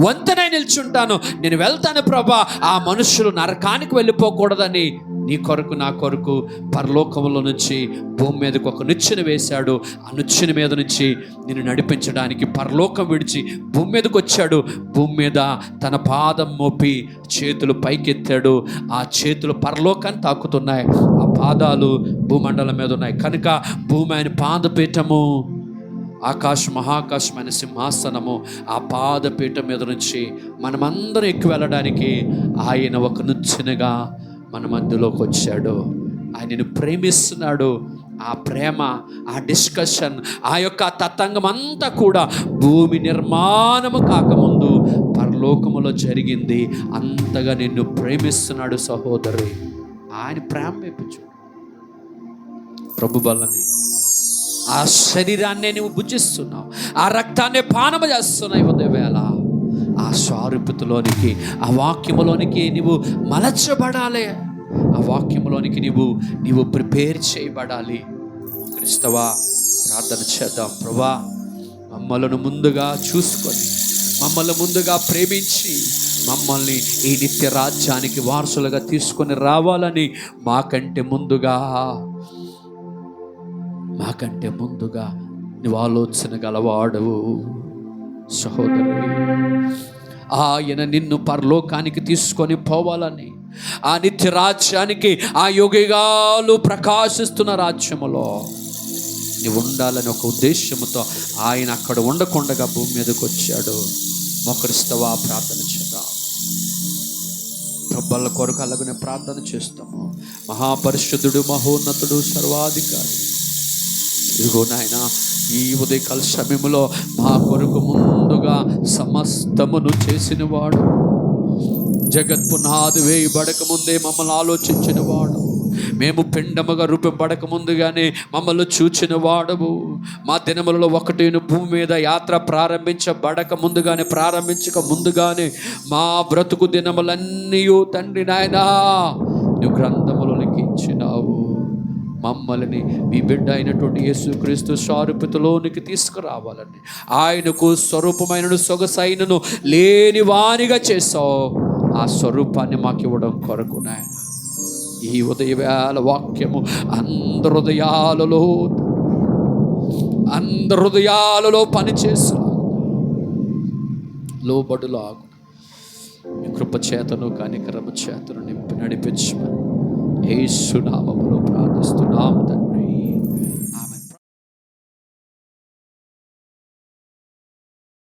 వంతెనై నిల్చుంటాను. నేను వెళ్తాను ప్రభా. ఆ మనుషులు నరకానికి వెళ్ళిపోకూడదని నీ కొరకు, నా కొరకు పరలోకంలో నుంచి భూమి మీదకు ఒక నిచ్చెన వేశాడు. ఆ నిచ్చెన మీద నుంచి నిన్ను నడిపించడానికి పరలోకం విడిచి భూమి మీదకి వచ్చాడు. భూమి మీద తన పాదం మోపి చేతులు పైకెత్తాడు. ఆ చేతులు పరలోకాన్ని తాకుతున్నాయి, ఆ పాదాలు భూమండలం మీద ఉన్నాయి. కనుక భూమి ఆయన పాదపీఠము, మహాకాశమైన సింహాసనము. ఆ పాదపీఠం మీద నుంచి మనమందరం ఎక్కువ వెళ్ళడానికి ఆయన ఒక నిచ్చెనగా మన మధ్యలోకి వచ్చాడు. ఆయనను ప్రేమిస్తున్నాడు. ఆ ప్రేమ, ఆ డిస్కషన్, ఆ యొక్క తతంగం అంతా కూడా భూమి నిర్మాణము కాకముందు పరలోకములో జరిగింది. అంతగా నిన్ను ప్రేమిస్తున్నాడు సహోదరి. ఆయన ప్రేమ వేపించు. ప్రభు బలని ఆ శరీరాన్నే నువ్వు భుజిస్తున్నావు, ఆ రక్తాన్ని పానము చేస్తున్నావు. ఉదయవేళ ఆ స్వారూప్యతలోనికి, ఆ వాక్యములోనికి నువ్వు మలచబడాలి. ఆ వాక్యములోనికి నీవు ప్రిపేర్ చేయబడాలి. క్రీస్తువా, ప్రార్థన చేద్దాం. ప్రభువా, మమ్మల్ని ముందుగా చూసుకొని, మమ్మల్ని ముందుగా ప్రేమించి, మమ్మల్ని ఈ నిత్య రాజ్యానికి వారసులుగా తీసుకొని రావాలని మాకంటే ముందుగా నువ్వు ఆలోచన గలవాడవు సహోదరు. ఆయన నిన్ను పరలోకానికి తీసుకొని పోవాలని, ఆ నిత్య రాజ్యానికి, ఆ యుగాలు ప్రకాశిస్తున్న రాజ్యములో నీవు ఉండాలని ఒక ఉద్దేశంతో ఆయన అక్కడ ఉండకుండగా భూమి మీదకి వచ్చాడు. మోకరిస్తావా? ప్రార్థన చేద్దాం. ప్రబ్బల కొరకు అలాగనే ప్రార్థన చేస్తాము. మహాపరిశుద్ధుడు, మహోన్నతుడు, సర్వాధికారి, ఇదిగో నాయన, ఈ ఉదయకాల సమయంలో మా కొరకు ముందుగా సమస్తమును చేసినవాడు, జగత్పునాది వేయబడక ముందే మమ్మల్ని ఆలోచించిన వాడు, మేము పిండముగా రూపబడక ముందుగానే మమ్మల్ని చూచిన వాడవు, మా దినములలో ఒకటిని భూమి మీద యాత్ర ప్రారంభించక ముందుగానే మా బ్రతుకు దినములన్నీ తండ్రి నాయనా నువ్వు గ్రంథములో లిఖించినావు. మమ్మల్ని మీ బిడ్డ అయినటువంటి యేసుక్రీస్తు స్వరూపతలోనికి తీసుకురావాలని, ఆయనకు స్వరూపమైన సొగసైనను లేని వానిగా చేసావు. ఆ స్వరూపాన్ని మాకు ఇవ్వడం కొరకు నాయన ఈ ఉదయవేళ వాక్యము అందరి హృదయాలలో పనిచేసలాగు, లోబడులాగు మీ కృప చేతను కనికరము చేతను నింపి నడిపించమని యేసు నామములో ప్రార్థిస్తున్నాం తండ్రి.